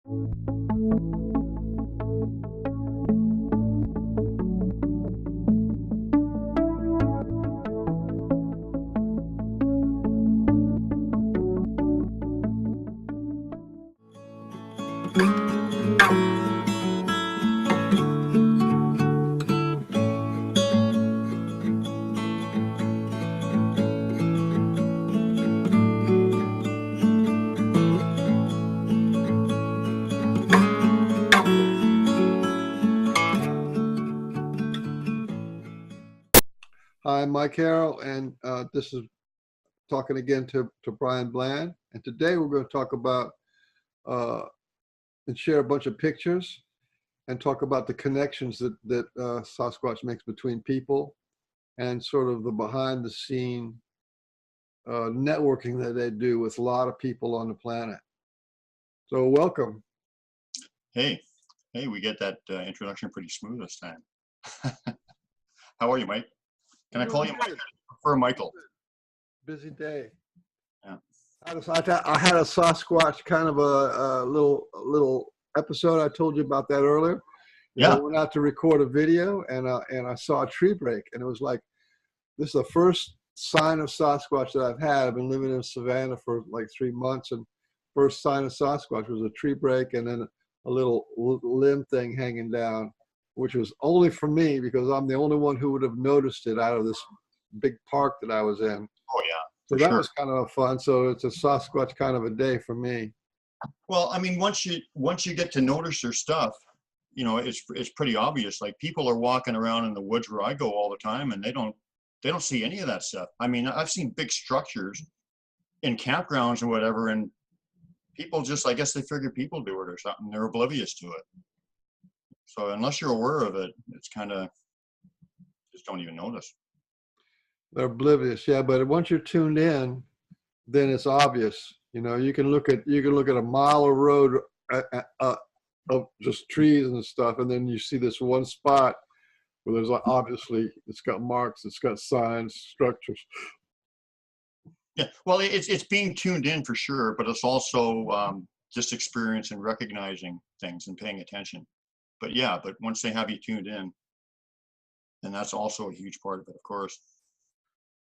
Hi, I'm Mike Harrell, and this is talking again to Brian Bland. And today we're going to talk about and share a bunch of pictures and talk about the connections that Sasquatch makes between people and sort of the behind the scene networking that they do with a lot of people on the planet. So welcome. Hey, we get that introduction pretty smooth this time. How are you, Mike? Can I call you Mike? I prefer Michael. Busy day. Yeah. I had a Sasquatch kind of a little episode. I told you about that earlier. Yeah. I went out to record a video, and I saw a tree break, and it was like, this is the first sign of Sasquatch that I've had. I've been living in Savannah for like 3 months, and first sign of Sasquatch was a tree break, and then a little limb thing hanging down, which was only for me because I'm the only one who would have noticed it out of this big park that I was in. Oh yeah. So that was kind of fun. So it's a Sasquatch kind of a day for me. Well, I mean, once you get to notice their stuff, you know, it's pretty obvious. Like, people are walking around in the woods where I go all the time, and they don't see any of that stuff. I mean, I've seen big structures in campgrounds and whatever, and people just, I guess they figure people do it or something. They're oblivious to it. So unless you're aware of it, it's kind of just don't even notice. They're oblivious, yeah. But once you're tuned in, then it's obvious. You know, you can look at a mile of road of just trees and stuff, and then you see this one spot where there's obviously it's got marks, it's got signs, structures. Yeah, well, it's being tuned in for sure, but it's also just experience and recognizing things and paying attention. But yeah, but once they have you tuned in, then that's also a huge part of it, of course.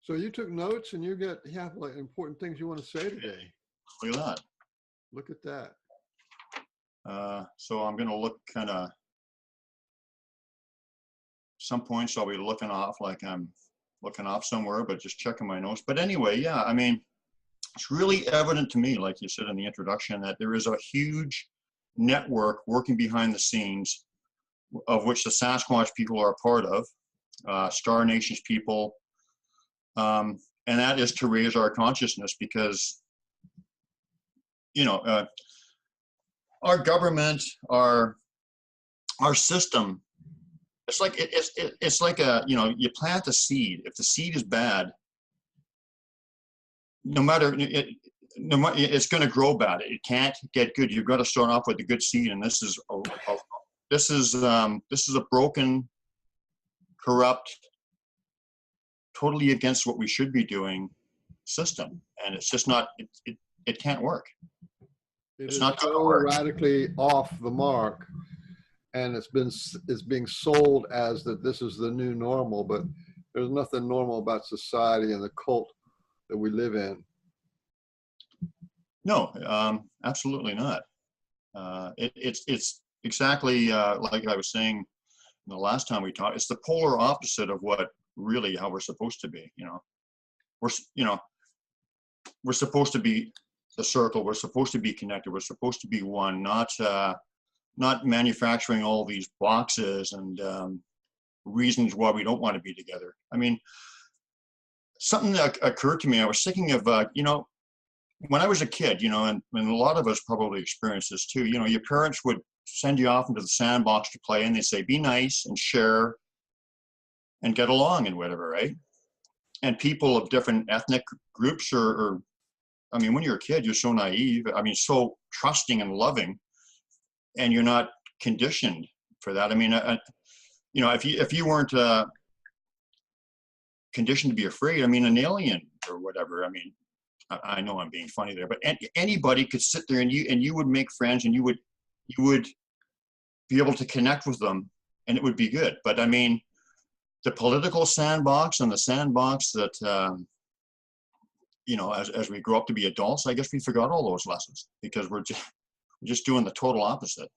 So you took notes, and you have like important things you want to say today. Look at that. Look at that. So I'm going to look kind of, some points I'll be looking off like I'm looking off somewhere, but just checking my notes. But anyway, yeah, I mean, it's really evident to me, like you said in the introduction, that there is a huge network working behind the scenes, of which the Sasquatch people are a part of, Star Nations people, and that is to raise our consciousness, because, you know, our government, our system, it's like a, you know, you plant a seed. If the seed is bad, no matter it's going to grow bad. It can't get good. You've got to start off with a good seed, and this is a broken, corrupt, totally against what we should be doing system, and it's just not. It can't work. It's not so radically off the mark, and it's being sold as that this is the new normal, but there's nothing normal about society and the cult that we live in. No, absolutely not. It's exactly like I was saying the last time we talked. It's the polar opposite of what really how we're supposed to be. You know, we're supposed to be the circle. We're supposed to be connected. We're supposed to be one, not manufacturing all these boxes and reasons why we don't want to be together. I mean, something that occurred to me, I was thinking of, you know, when I was a kid, you know, and a lot of us probably experienced this too, you know, your parents would send you off into the sandbox to play, and they say, be nice and share and get along and whatever, right? And people of different ethnic groups or I mean, when you're a kid, you're so naive. I mean, so trusting and loving, and you're not conditioned for that. I mean, you know, if you weren't conditioned to be afraid, I mean, an alien or whatever. I mean, I know I'm being funny there, but anybody could sit there and you would make friends, and you would you would be able to connect with them and it would be good. But I mean, the political sandbox and the sandbox that, you know, as we grow up to be adults, I guess we forgot all those lessons because we're just doing the total opposite.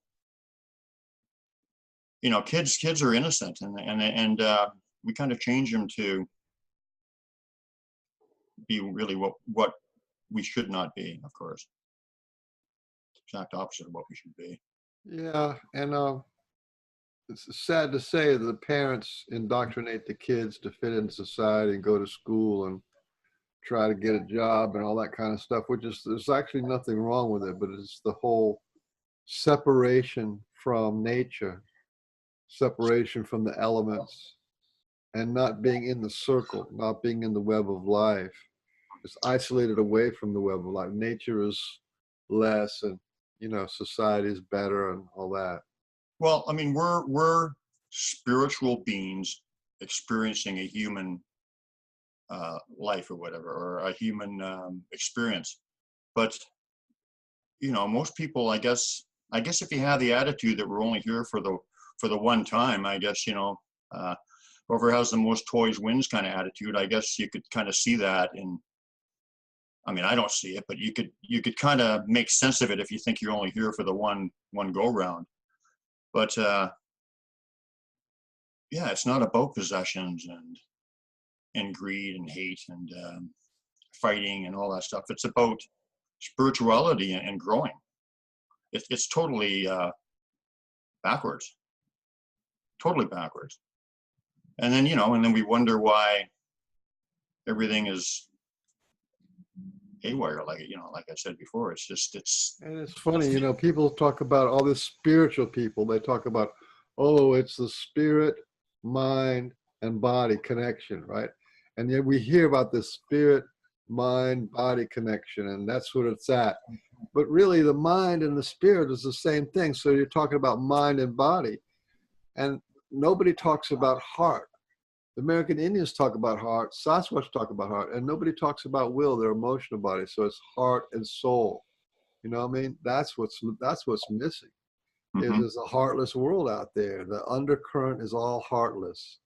You know, kids are innocent, and we kind of change them to be really what we should not be, of course. Exact opposite of what we should be. Yeah, and it's sad to say that the parents indoctrinate the kids to fit in society and go to school and try to get a job and all that kind of stuff, which is, there's actually nothing wrong with it, but it's the whole separation from nature, separation from the elements, and not being in the circle, not being in the web of life. It's isolated away from the web of life. Nature is less, and you know, society is better, and all that. Well, I mean, we're spiritual beings experiencing a human life or whatever, or a human experience. But you know, most people, I guess if you have the attitude that we're only here for the one time, I guess, you know, whoever has the most toys wins kind of attitude. I guess you could kind of see that in. I mean, I don't see it, but you could kind of make sense of it if you think you're only here for the one go round. But yeah, it's not about possessions and greed and hate and fighting and all that stuff. It's about spirituality and growing. It's totally backwards, totally backwards. And then, you know, and then we wonder why everything is haywire, like, you know, like I said before. It's just And it's funny, you know, people talk about all this spiritual people. They talk about, oh, it's the spirit, mind, and body connection, right? And yet we hear about this spirit, mind, body connection, and that's what it's at. But really, the mind and the spirit is the same thing. So you're talking about mind and body, and nobody talks about heart. The American Indians talk about heart, Sasquatch talk about heart, and nobody talks about will, their emotional body. So it's heart and soul. You know what I mean? That's what's missing. mm-hmm. There's a heartless world out there. The undercurrent is all heartless.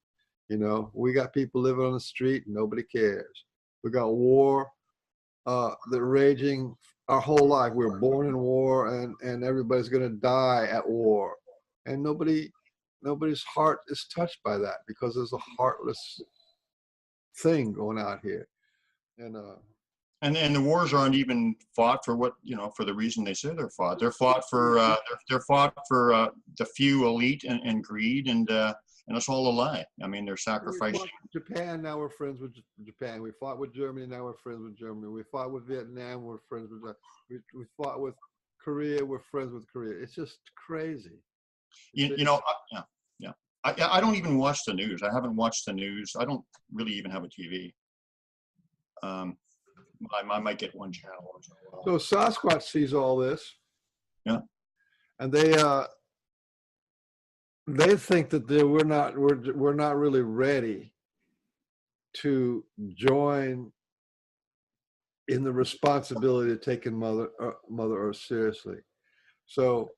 You know, we got people living on the street, nobody cares. We got war that raging our whole life. We're born in war, and everybody's gonna die at war. And nobody's heart is touched by that because there's a heartless thing going out here. And the wars aren't even fought for what, you know, for the reason they say they're fought. They're fought for they're fought for the few elite and greed, and it's all a lie. I mean, they're sacrificing. We fought with Japan, now we're friends with Japan. We fought with Germany, now we're friends with Germany. We fought with Vietnam, we're friends with. We fought with Korea, we're friends with Korea. It's just crazy. You know, yeah. I don't even watch the news. I haven't watched the news. I don't really even have a TV. I might get one channel or so. So Sasquatch sees all this. Yeah. And they think that we're not really ready to join in the responsibility of taking Mother Earth seriously. So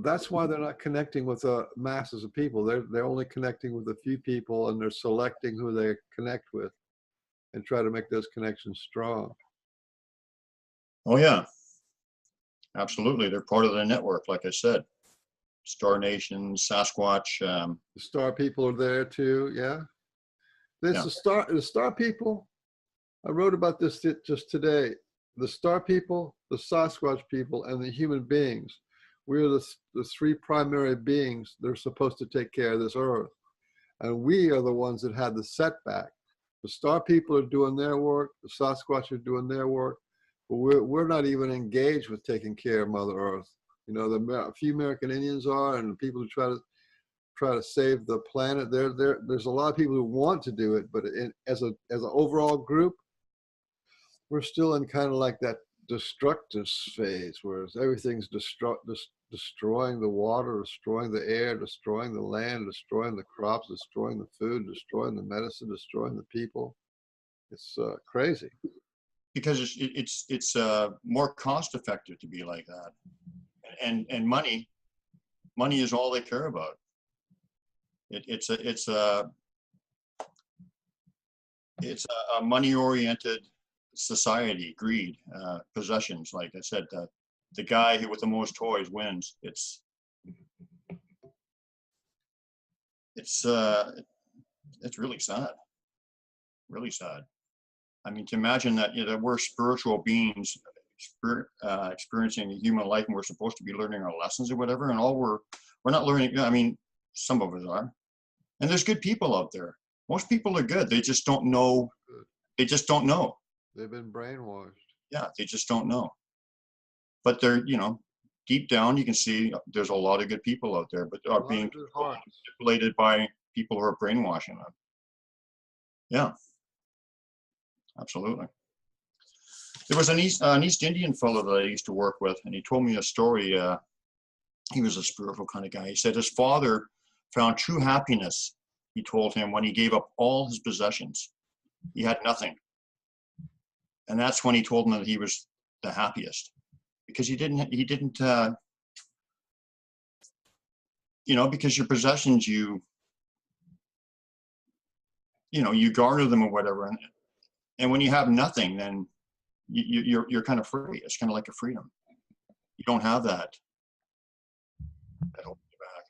that's why they're not connecting with masses of people. They're only connecting with a few people, and they're selecting who they connect with and try to make those connections strong. Oh yeah, absolutely. They're part of the network, like I said. Star Nation, Sasquatch. The Star people are there too. Yeah, there's the Star people. I wrote about this just today. The Star people, the Sasquatch people, and the human beings. We're the three primary beings that are supposed to take care of this earth. And we are the ones that had the setback. The Star people are doing their work. The Sasquatch are doing their work. But we're not even engaged with taking care of Mother Earth. You know, a few American Indians are, and the people who try to save the planet. There's a lot of people who want to do it, but as an overall group, we're still in kind of like that destructive phase, where everything's destroying the water, destroying the air, destroying the land, destroying the crops, destroying the food, destroying the medicine, destroying the people. It's crazy. Because it's more cost effective to be like that. and money is all they care about. It's a money-oriented society, greed, possessions. Like I said, the guy who with the most toys wins. It's really sad, really sad. I mean, to imagine that, that we're spiritual beings experiencing a human life, and we're supposed to be learning our lessons or whatever, and all we're not learning. I mean, some of us are, and there's good people out there. Most people are good. They just don't know. They just don't know. They've been brainwashed. Yeah, they just don't know. But they're, deep down, you can see there's a lot of good people out there, but are being manipulated by people who are brainwashing them. Yeah, absolutely. There was an East Indian fellow that I used to work with, and he told me a story. He was a spiritual kind of guy. He said his father found true happiness, he told him, when he gave up all his possessions. He had nothing. And that's when he told him that he was the happiest, because he didn't, because your possessions, you garner them or whatever. And when you have nothing, then you're kind of free. It's kind of like a freedom. You don't have that. That holds you back.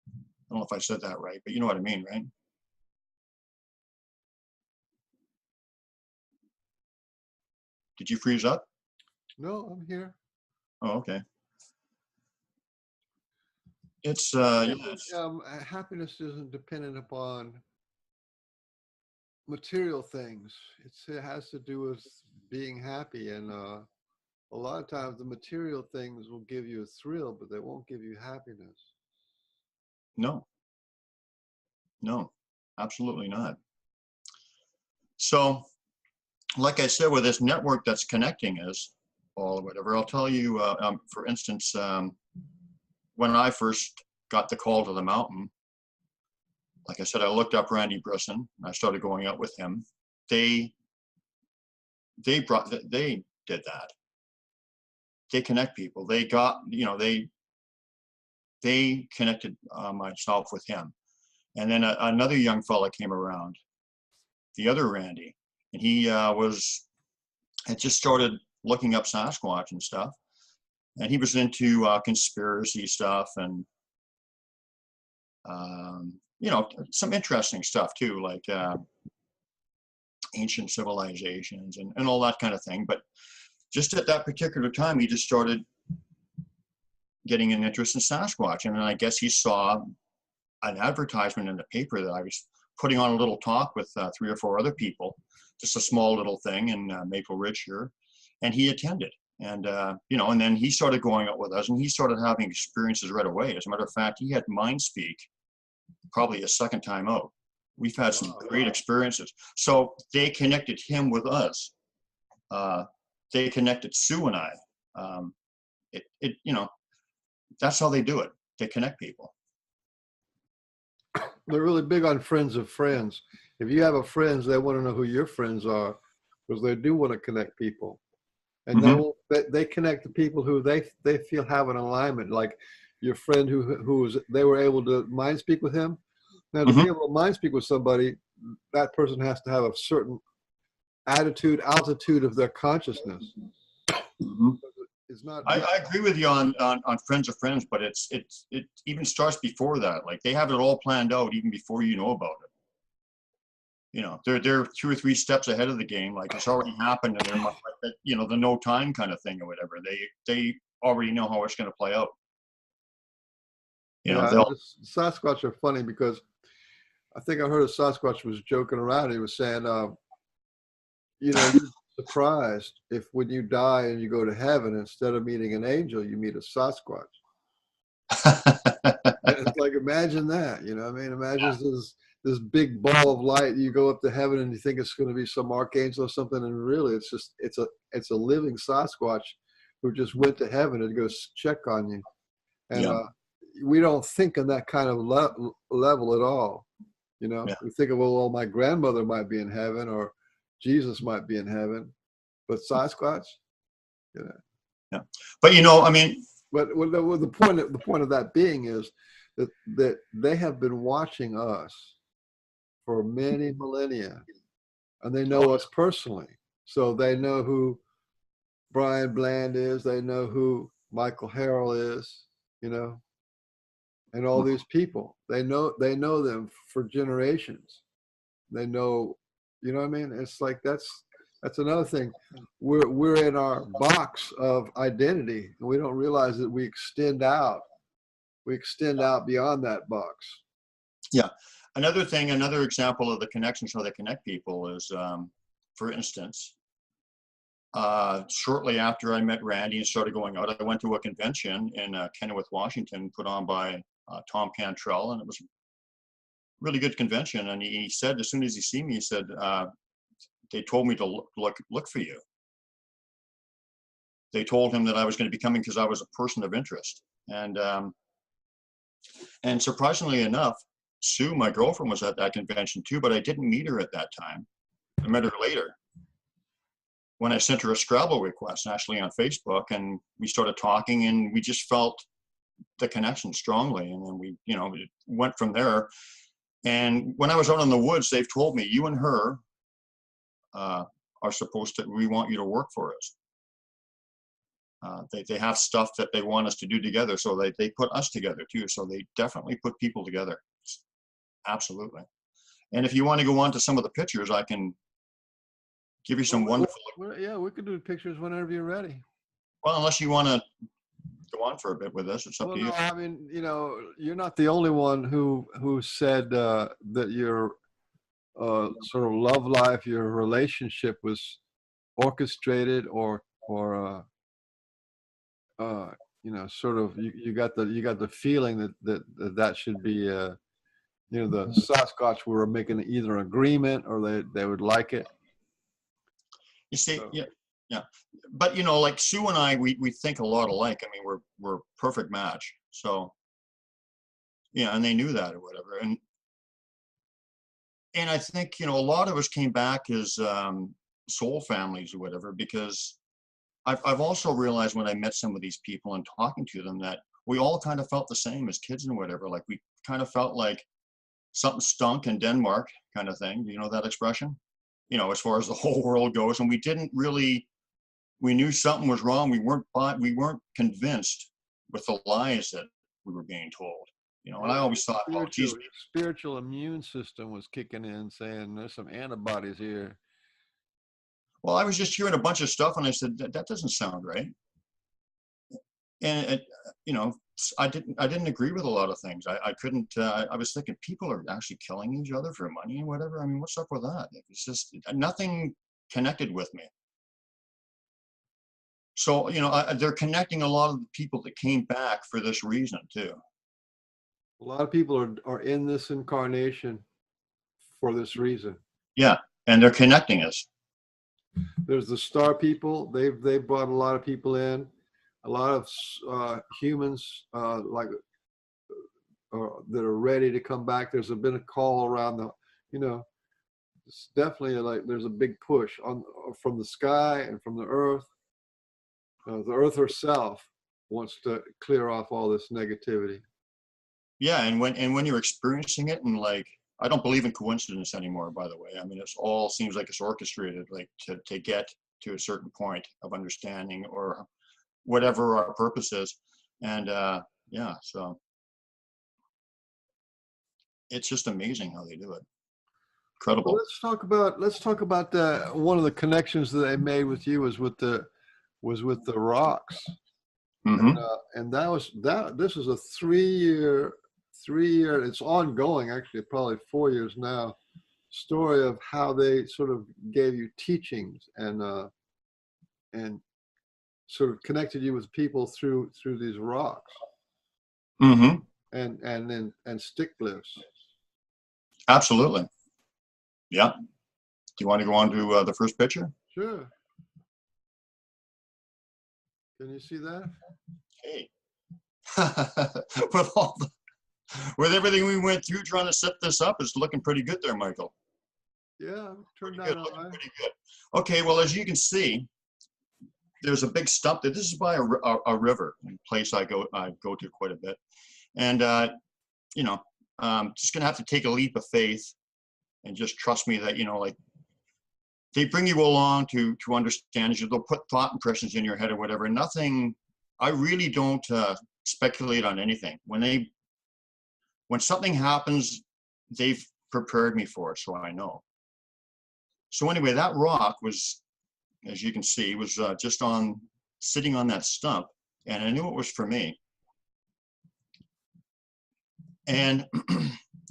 I don't know if I said that right, but you know what I mean, right? Did you freeze up? No, I'm here. Oh, okay. It's happiness isn't dependent upon material things. It has to do with being happy, and a lot of times the material things will give you a thrill, but they won't give you happiness. No, absolutely not. So, like I said, with this network that's connecting us all or whatever, I'll tell you, for instance, when I first got the call to the mountain, like I said, I looked up Randy Brisson, and I started going out with him. They did that. They connect people. They got, they connected myself with him. And then another young fella came around, the other Randy, and he had just started looking up Sasquatch and stuff. And he was into conspiracy stuff and, some interesting stuff too, like ancient civilizations and all that kind of thing. But just at that particular time, he just started getting an interest in Sasquatch. And then I guess he saw an advertisement in the paper that I was putting on a little talk with 3 or 4 other people, just a small little thing in Maple Ridge here. And he attended. And, and then he started going out with us, and he started having experiences right away. As a matter of fact, he had mind speak probably a second time out. We've had some great experiences. So they connected him with us. They connected Sue and I. That's how they do it. They connect people. They're really big on friends of friends. If you have a friends, they want to know who your friends are, because they do want to connect people. And they connect the people who they feel have an alignment, like your friend they were able to mind speak with him. Now, to be able to mind speak with somebody, that person has to have a certain altitude of their consciousness. It's not. I agree with you on friends of friends, but it even starts before that. Like, they have it all planned out even before you know about it. They're 2 or 3 steps ahead of the game. Like, it's already happened, and they're like that, the no time kind of thing or whatever. They already know how it's going to play out. Sasquatch are funny, because I think I heard a Sasquatch was joking around. He was saying, you're surprised if when you die and you go to heaven, instead of meeting an angel, you meet a Sasquatch. And it's like, imagine that, imagine this big ball of light. You go up to heaven and you think it's going to be some archangel or something, and really it's a living Sasquatch who just went to heaven and goes check on you. And we don't think on that kind of level at all. We think of, well, my grandmother might be in heaven, or Jesus might be in heaven, but Sasquatch, Yeah. But you know, I mean, But the point of that being is that they have been watching us for many millennia, and they know us personally. So they know who Brian Bland is. They know who Michael Harrell is. You know, and all these people. They know them for generations. They know, you know what I mean? It's like that's another thing. We're in our box of identity, and we don't realize that we extend out. We extend out beyond that box. yeah. Another example of the connections, how they connect people is, for instance, shortly after I met Randy and started going out, I went to a convention in Kennewick, Washington, put on by Tom Cantrell, and it was a really good convention. And he said, as soon as he see me, he said, they told me to look for you. They told him that I was going to be coming because I was a person of interest. And surprisingly enough, Sue, my girlfriend, was at that convention too, but I didn't meet her at that time. I met her later when I sent her a Scrabble request, actually, on Facebook, and we started talking, and we just felt the connection strongly. And then we, you know, it went from there. And when I was out in the woods, they've told me, you and her are supposed to, we want you to work for us. They have stuff that they want us to do together. So they put us together too. So they definitely put people together. Absolutely. And if you want to go on to some of the pictures, I can give you some wonderful. Yeah, we can do pictures whenever you're ready. Well, unless you want to go on for a bit with this, it's up to you. No, I mean, you know, you're not the only one who said that your sort of love life, your relationship was orchestrated, or you know, sort of you got the feeling that should be you know, the Sasquatch were making either an agreement or they would like it. You see, yeah. But you know, like Sue and I, we think a lot alike. I mean, we're perfect match. So yeah, and they knew that or whatever. And I think, you know, a lot of us came back as soul families or whatever, because I've also realized when I met some of these people and talking to them that we all kind of felt the same as kids and whatever. Like we kind of felt like something stunk in Denmark, kind of thing. Do you know that expression? You know, as far as the whole world goes, and we didn't really. We knew something was wrong. We weren't convinced with the lies that we were being told. You know, and I always thought, oh, geez, spiritual immune system was kicking in, saying there's some antibodies here. Well, I was just hearing a bunch of stuff, and I said that doesn't sound right. And you know, I didn't agree with a lot of things. I couldn't. I was thinking people are actually killing each other for money and whatever. I mean, what's up with that? It's just nothing connected with me. So, you know, they're connecting a lot of the people that came back for this reason too. A lot of people are in this incarnation for this reason. Yeah, and they're connecting us. There's the star people. They've brought a lot of people in. A lot of humans like that are ready to come back. There's been a call around the, you know, it's definitely like there's a big push from the sky and from the earth. The earth herself wants to clear off all this negativity. Yeah, and when you're experiencing it, and like, I don't believe in coincidence anymore, by the way. I mean, it's all seems like it's orchestrated, like to get to a certain point of understanding or whatever our purpose is. And yeah, so it's just amazing how they do it. Incredible. Well, let's talk about one of the connections that they made with you was with the rocks. Mm-hmm. And this is a 3 year, it's ongoing, actually probably 4 years now, story of how they sort of gave you teachings and sort of connected you with people through these rocks. Mm-hmm. And stick glyphs. Absolutely. Yeah. Do you want to go on to the first picture? Sure. Can you see that? Hey. With everything we went through trying to set this up, it's looking pretty good there, Michael. Yeah, turned pretty out good, all right. pretty good. Okay, well, as you can see, there's a big stump that this is by a river, a place I go to quite a bit. And, you know, just going to have to take a leap of faith and just trust me that, you know, like they bring you along to understand you. They'll put thought impressions in your head or whatever. Nothing, I really don't speculate on anything. When something happens, they've prepared me for it, so I know. So anyway, that rock was, as you can see, was just sitting on that stump, and I knew it was for me. And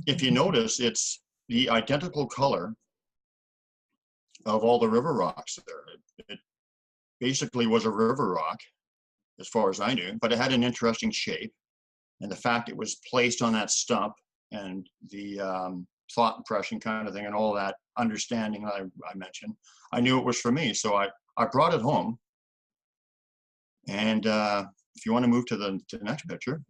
if you notice, it's the identical color of all the river rocks there. It basically was a river rock, as far as I knew, but it had an interesting shape. And the fact it was placed on that stump and the thought impression kind of thing and all that understanding I mentioned, I knew it was for me. So I brought it home. And if you want to move to the next picture.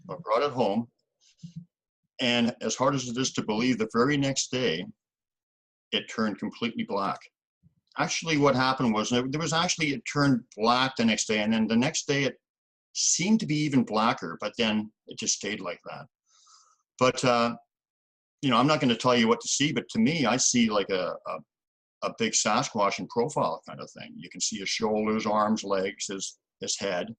I brought it home, and as hard as it is to believe, the very next day, it turned completely black. Actually, what happened was, it turned black the next day, and then the next day it seemed to be even blacker, but then it just stayed like that. But, you know, I'm not going to tell you what to see, but to me, I see like a big Sasquatch in profile kind of thing. You can see his shoulders, arms, legs, his head.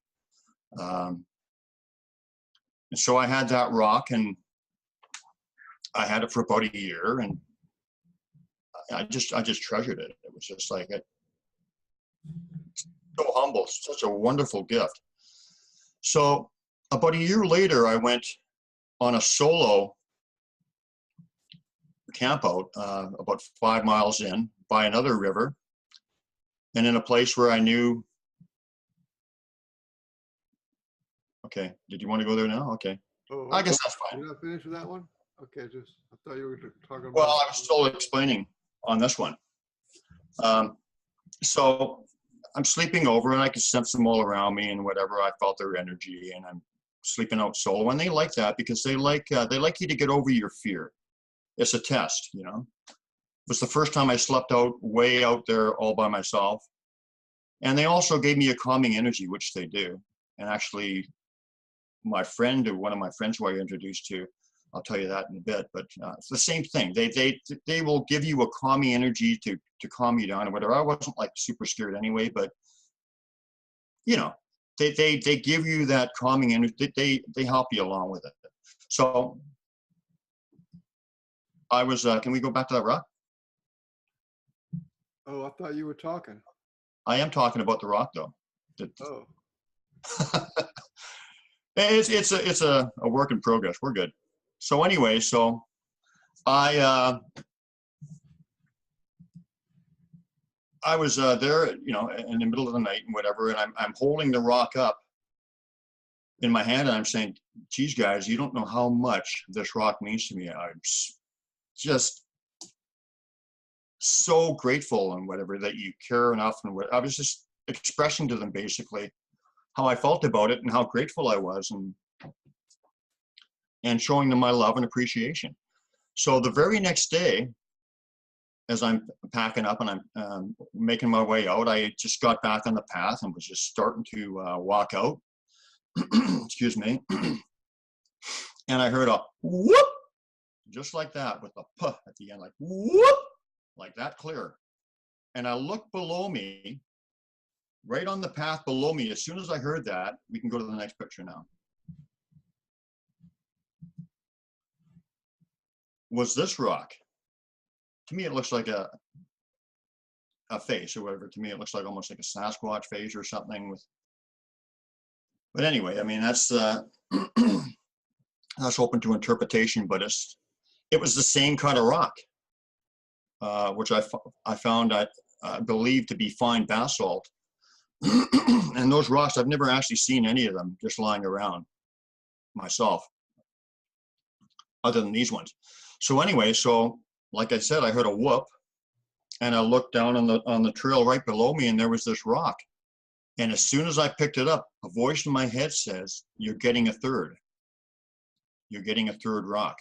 And so I had that rock, and I had it for about a year, and I just treasured it. It was just like so humble, such a wonderful gift. So about a year later, I went on a solo camp out about 5 miles in by another river, and in a place where I knew. Okay, did you want to go there now? Okay. Oh, I guess that's fine. You're not finished with that one? Okay, I thought you were talking about. Well, I was still explaining on this one. So I'm sleeping over, and I can sense them all around me and whatever. I felt their energy, and I'm sleeping out solo. And they like that because they like you to get over your fear. It's a test, you know. It was the first time I slept out way out there all by myself. And they also gave me a calming energy, which they do. And actually, one of my friends who I introduced to, I'll tell you that in a bit, but it's the same thing. They will give you a calming energy to calm you down or whatever. I wasn't like super scared anyway, but you know, they give you that calming energy. They help you along with it. So I was, can we go back to that rock? Oh, I thought you were talking. I am talking about the rock though. Oh. It's a work in progress. We're good. So anyway, so I was there, you know, in the middle of the night and whatever, and I'm holding the rock up in my hand, and I'm saying, "Geez, guys, you don't know how much this rock means to me. I'm just so grateful and whatever that you care enough." And what I was just expressing to them basically how I felt about it and how grateful I was, and showing them my love and appreciation. So the very next day, as I'm packing up and I'm making my way out, I just got back on the path and was just starting to walk out. Excuse me. And I heard a whoop, just like that, with a puh at the end, like whoop, like that clear. And I looked below me, right on the path below me. As soon as I heard that, we can go to the next picture now. Was this rock. To me, it looks like a face or whatever. To me, it looks like almost like a Sasquatch face or something with. But anyway, I mean, that's that's open to interpretation, but it was the same kind of rock, which I found I believe to be fine basalt. And those rocks, I've never actually seen any of them just lying around myself, other than these ones. So anyway, so like I said, I heard a whoop, and I looked down on the trail right below me, and there was this rock. And as soon as I picked it up, a voice in my head says, "You're getting a third. you're getting a third rock.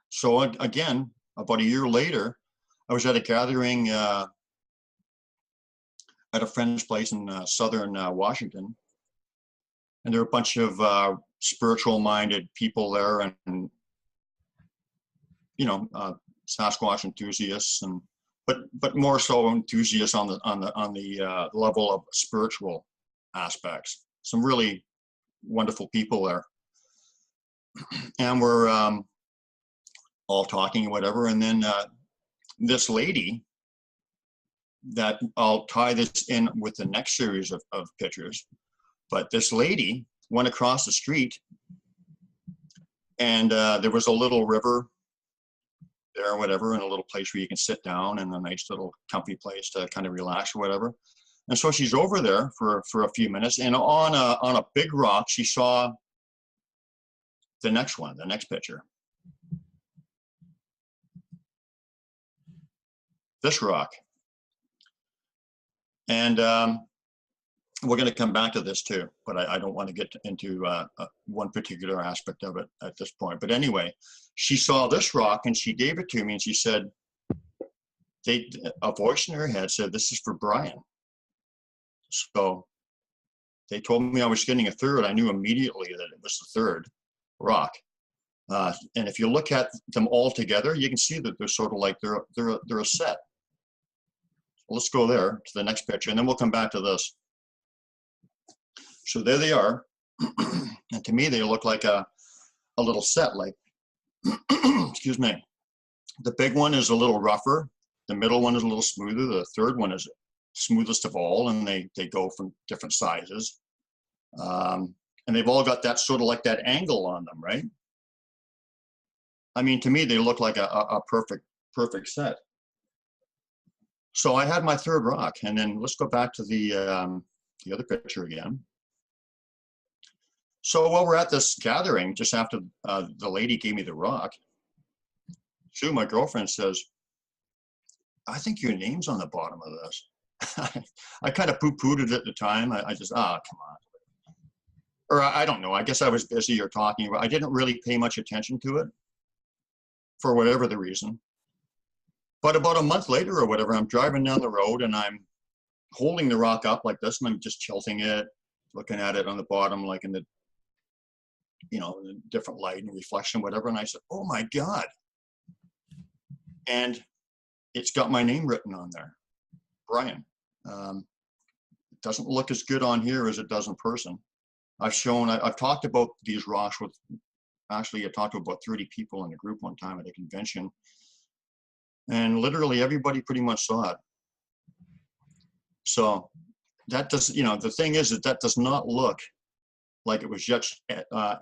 So again, about a year later, I was at a gathering at a friend's place in southern Washington, and there were a bunch of spiritual-minded people there, and Sasquatch enthusiasts, and but more so enthusiasts on the level of spiritual aspects. Some really wonderful people there, and we're all talking and whatever, and then this lady, that I'll tie this in with the next series of pictures, but this lady went across the street, and there was a little river there or whatever, and a little place where you can sit down, and a nice little comfy place to kind of relax or whatever. And so she's over there for a few minutes, and on a big rock, she saw the next picture. This rock. And we're going to come back to this too, but I don't want to get into one particular aspect of it at this point. But anyway, she saw this rock and she gave it to me, and she said, a voice in her head said, "This is for Brian." So they told me I was getting a third. I knew immediately that it was the third rock. And if you look at them all together, you can see that they're sort of like they're a set. Let's go there to the next picture, and then we'll come back to this. So there they are. And to me, they look like a little set, like, excuse me. The big one is a little rougher. The middle one is a little smoother. The third one is smoothest of all, and they go from different sizes. And they've all got that sort of like that angle on them, right? I mean, to me, they look like a perfect set. So I had my third rock, and then let's go back to the other picture again. So while we're at this gathering, just after the lady gave me the rock, Sue, my girlfriend, says, "I think your name's on the bottom of this." I kind of poo-pooed it at the time. I just, come on. Or I don't know, I guess I was busy or talking, but I didn't really pay much attention to it for whatever the reason. But about a month later or whatever, I'm driving down the road and I'm holding the rock up like this, and I'm just tilting it, looking at it on the bottom, like in the, the different light and reflection, whatever. And I said, "Oh my God." And it's got my name written on there, Brian. It doesn't look as good on here as it does in person. I've talked about these rocks with, actually I talked to about 30 people in a group one time at a convention. And literally everybody pretty much saw it. So that does, the thing is that does not look like it was just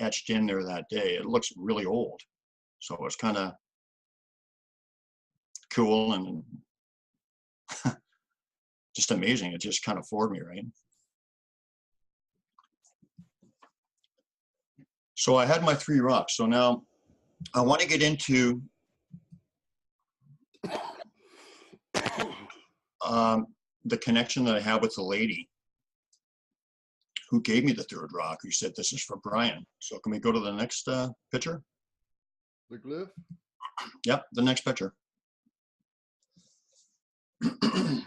etched in there that day. It looks really old. So it's kind of cool and just amazing. It just kind of floored me, right? So I had my 3 rocks. So now I want to get into the connection that I have with the lady who gave me the 3rd rock, who said, "This is for Brian." So can we go to the next picture? The glyph? Yep, the next picture.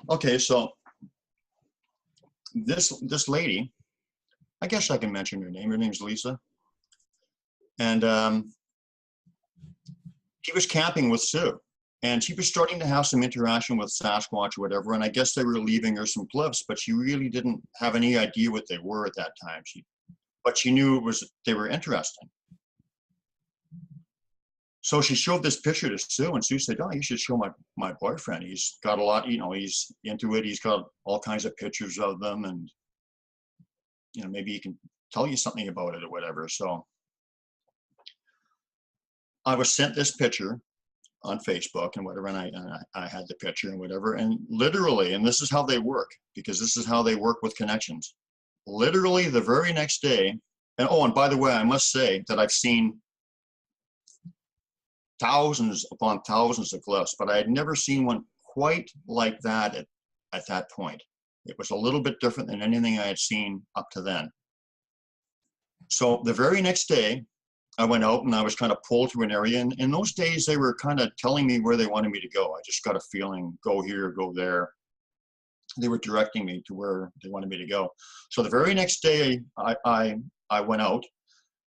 Okay, so this lady, I guess I can mention her name. Her name's Lisa. And she was camping with Sue. And she was starting to have some interaction with Sasquatch or whatever, and I guess they were leaving her some glyphs, but she really didn't have any idea what they were at that time. But she knew they were interesting. So she showed this picture to Sue, and Sue said, "Oh, you should show my boyfriend. He's got a lot, he's into it. He's got all kinds of pictures of them, and maybe he can tell you something about it or whatever." So I was sent this picture on Facebook and whatever, and I had the picture and whatever, and literally, and this is how they work, because this is how they work with connections. Literally the very next day, and by the way, I must say that I've seen thousands upon thousands of glyphs, but I had never seen one quite like that at that point. It was a little bit different than anything I had seen up to then. So the very next day, I went out and I was kind of pulled to an area. And in those days, they were kind of telling me where they wanted me to go. I just got a feeling, go here, go there. They were directing me to where they wanted me to go. So the very next day, I went out,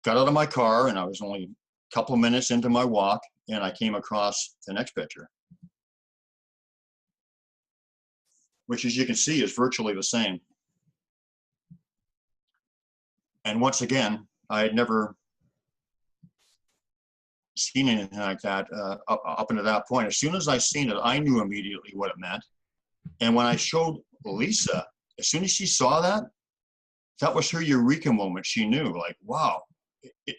got out of my car, and I was only a couple of minutes into my walk, and I came across the next picture, which, as you can see, is virtually the same. And once again, I had never seen anything like that up until that point. As soon as I seen it, I knew immediately what it meant. And when I showed Lisa, as soon as she saw that, that was her eureka moment. She knew, like, wow,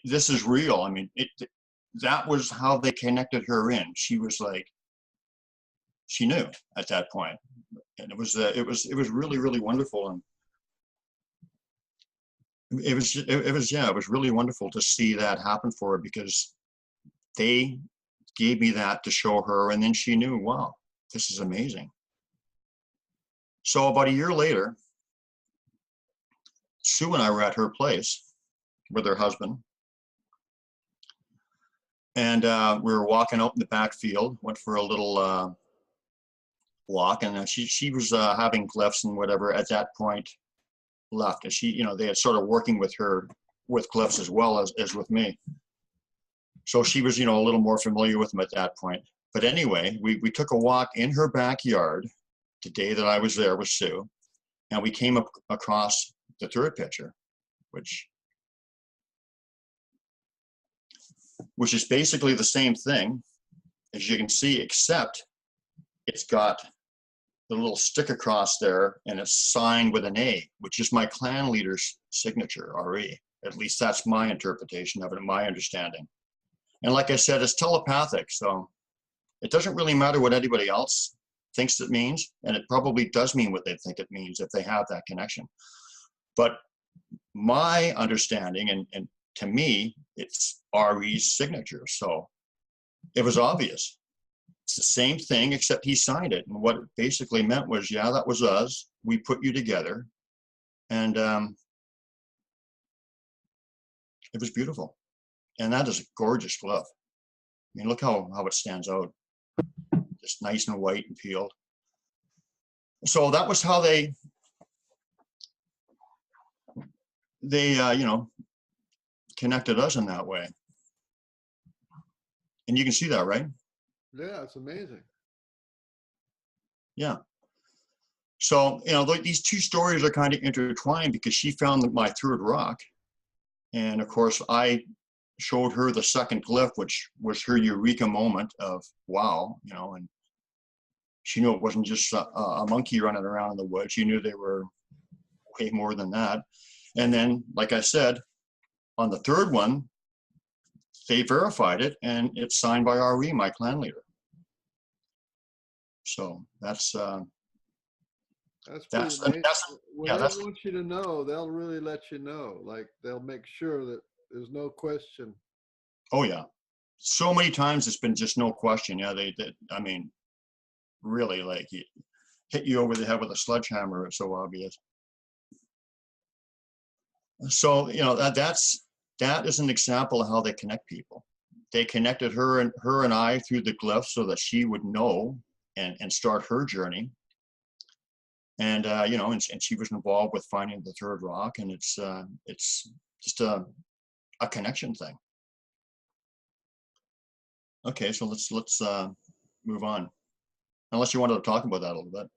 this is real. I mean, that was how they connected her in. She was like, she knew at that point. And it was really, really wonderful. And it was really wonderful to see that happen for her, because they gave me that to show her, and then she knew, wow, this is amazing. So about a year later, Sue and I were at her place with her husband, and we were walking out in the back field, went for a little walk, and she was having glyphs and whatever at that point, left. And she, you know, they had started working with her with glyphs as well as with me. So she was, you know, a little more familiar with them at that point. But anyway, we took a walk in her backyard the day that I was there with Sue, and we came across the third picture, which is basically the same thing, as you can see, except it's got the little stick across there, and it's signed with an A, which is my clan leader's signature, RE. At least that's my interpretation of it, and my understanding. And like I said, it's telepathic, so it doesn't really matter what anybody else thinks it means, and it probably does mean what they think it means if they have that connection. But my understanding, and to me, it's RE's signature, so it was obvious. It's the same thing, except he signed it. And what it basically meant was, yeah, that was us. We put you together. And it was beautiful. And that is a gorgeous glove. I mean, look how it stands out. Just nice and white and peeled. So that was how they you know, connected us in that way. And you can see that, right? Yeah, it's amazing. Yeah. So, you know, these two stories are kind of intertwined, because she found my third rock. And of course, I showed her the second glyph, which was her eureka moment of, wow, you know, and she knew it wasn't just a monkey running around in the woods. She knew they were way more than that. And then, like I said, on the third one, they verified it, and it's signed by RE, my clan leader. So that's Pretty amazing. When they want you to know, they'll really let you know. Like, they'll make sure that there's no question. Oh yeah, so many times it's been just no question. Yeah, I mean, really, like, hit you over the head with a sledgehammer. It's so obvious. So, you know, that is an example of how they connect people. They connected her and I through the glyphs so that she would know and start her journey. And you know, and she was involved with finding the third rock, and it's just a connection thing. Okay, so let's move on. Unless you wanted to talk about that a little bit.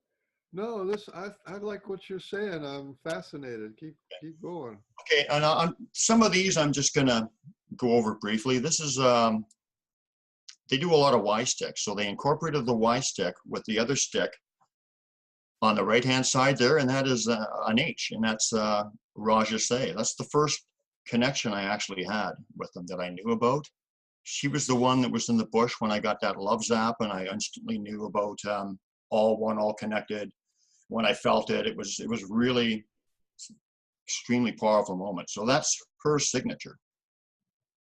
No, I like what you're saying. I'm fascinated. Keep going. Okay, and some of these I'm just gonna go over briefly. This is they do a lot of Y sticks, so they incorporated the Y stick with the other stick on the right hand side there, and that is an H, and that's Raja Say. That's the first connection I actually had with them that I knew about. She was the one that was in the bush when I got that love zap, and I instantly knew about all one, all connected. When I felt it, it was really extremely powerful moment. So that's her signature.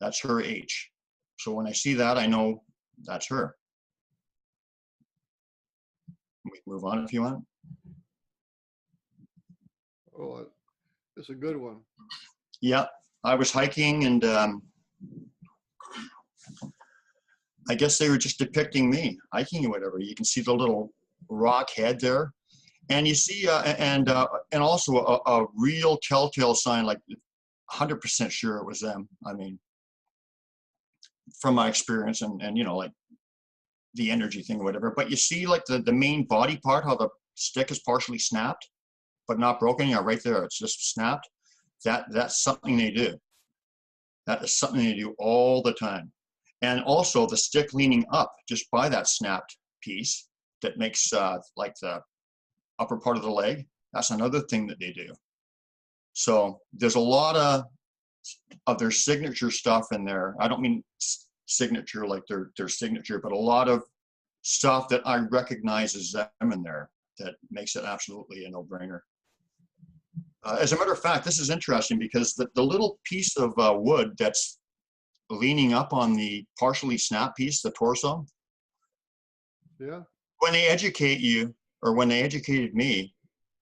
That's her H. So when I see that, I know that's her. We can move on if you want. Oh, it's a good one. Yeah, I was hiking, and I guess they were just depicting me hiking or whatever. You can see the little rock head there, and you see, and also a real telltale sign, like 100% sure it was them. I mean, from my experience and you know, like the energy thing or whatever. But you see, like the main body part, how the stick is partially snapped, but not broken. Yeah, right there, it's just snapped. That's something they do. That is something they do all the time. And also the stick leaning up just by that snapped piece that makes like the upper part of the leg. That's another thing that they do. So there's a lot of their signature stuff in there. I don't mean signature like their signature, but a lot of stuff that I recognize as them in there that makes it absolutely a no-brainer. As a matter of fact, this is interesting because the little piece of wood that's leaning up on the partially snapped piece, the torso. Yeah. When they educate you, or when they educated me,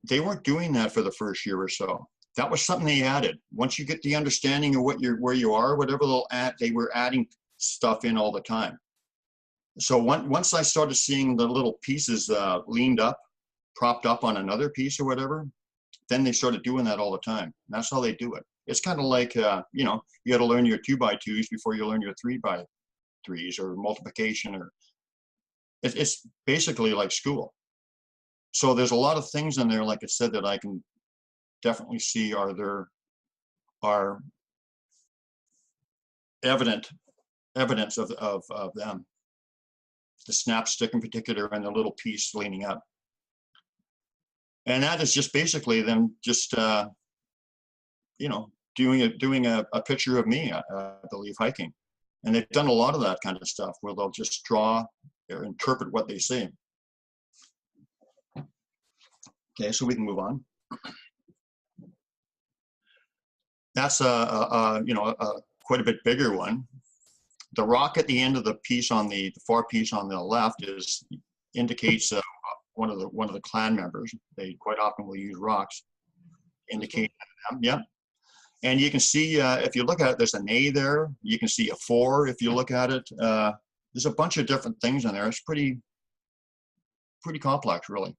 they weren't doing that for the first year or so. That was something they added. Once you get the understanding of where you are, whatever they'll add, they were adding stuff in all the time. So once I started seeing the little pieces leaned up, propped up on another piece or whatever, then they started doing that all the time. And that's how they do it. It's kind of like, you know, you got to learn your 2x2s before you learn your 3x3s or multiplication, or it's basically like school. So there's a lot of things in there, like I said, that I can definitely see are evidence of them. The snap stick in particular, and the little piece leaning up. And that is just basically them just, you know, doing a picture of me, I believe, hiking. And they've done a lot of that kind of stuff where they'll just draw or interpret what they see. Okay, so we can move on. That's you know, quite a bit bigger one. The rock at the end of the piece on the far piece on the left indicates one of the clan members. They quite often will use rocks, indicate them. Yeah, and you can see if you look at it, there's an A there. You can see a 4 if you look at it. There's a bunch of different things in there. It's pretty complex, really.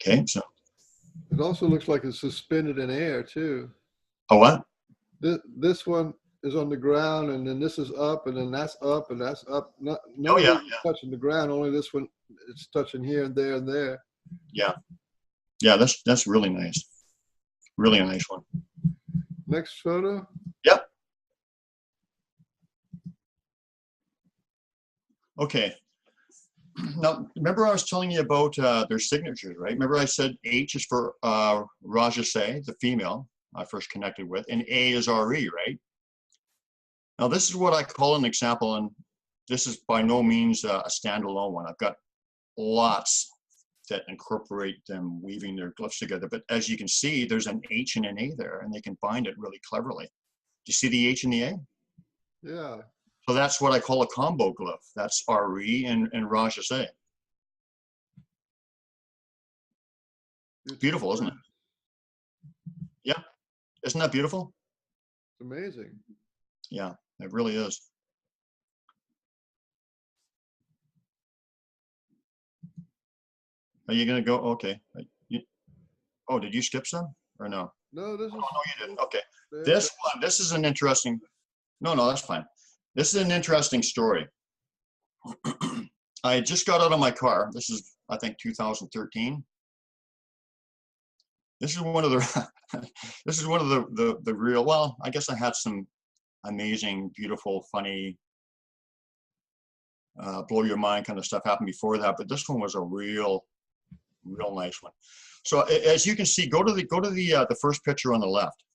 Okay, so It also looks like it's suspended in air too. oh, what? This one is on the ground, and then this is up, and then that's up, and that's up. None Oh of yeah, these are touching the ground. Only this one is touching here and there and there. yeah. That's really nice. Really a nice one. Next photo. Yep. Okay. Now, remember I was telling you about their signatures, right? Remember I said H is for Rajase, the female I first connected with, and A is RE, right? Now, this is what I call an example, and this is by no means a standalone one. I've got lots that incorporate them weaving their glyphs together. But as you can see, there's an H and an A there, and they can bind it really cleverly. Do you see the H and the A? Yeah. So that's what I call a combo glyph. That's RE and Rajase. Beautiful, isn't it? Yeah. Isn't that beautiful? It's amazing. Yeah, it really is. Are you going to go? Okay. Oh, did you skip some or no? No, this is. Oh, no, you didn't. Okay. There. This is an interesting, no, that's fine. This is an interesting story. I just got out of my car. This is, I think, 2013. This is one of the, this is one of the real, well, I guess I had some amazing, beautiful, funny, blow your mind kind of stuff happen before that, but this one was a real nice one. So as you can see, go to the first picture on the left.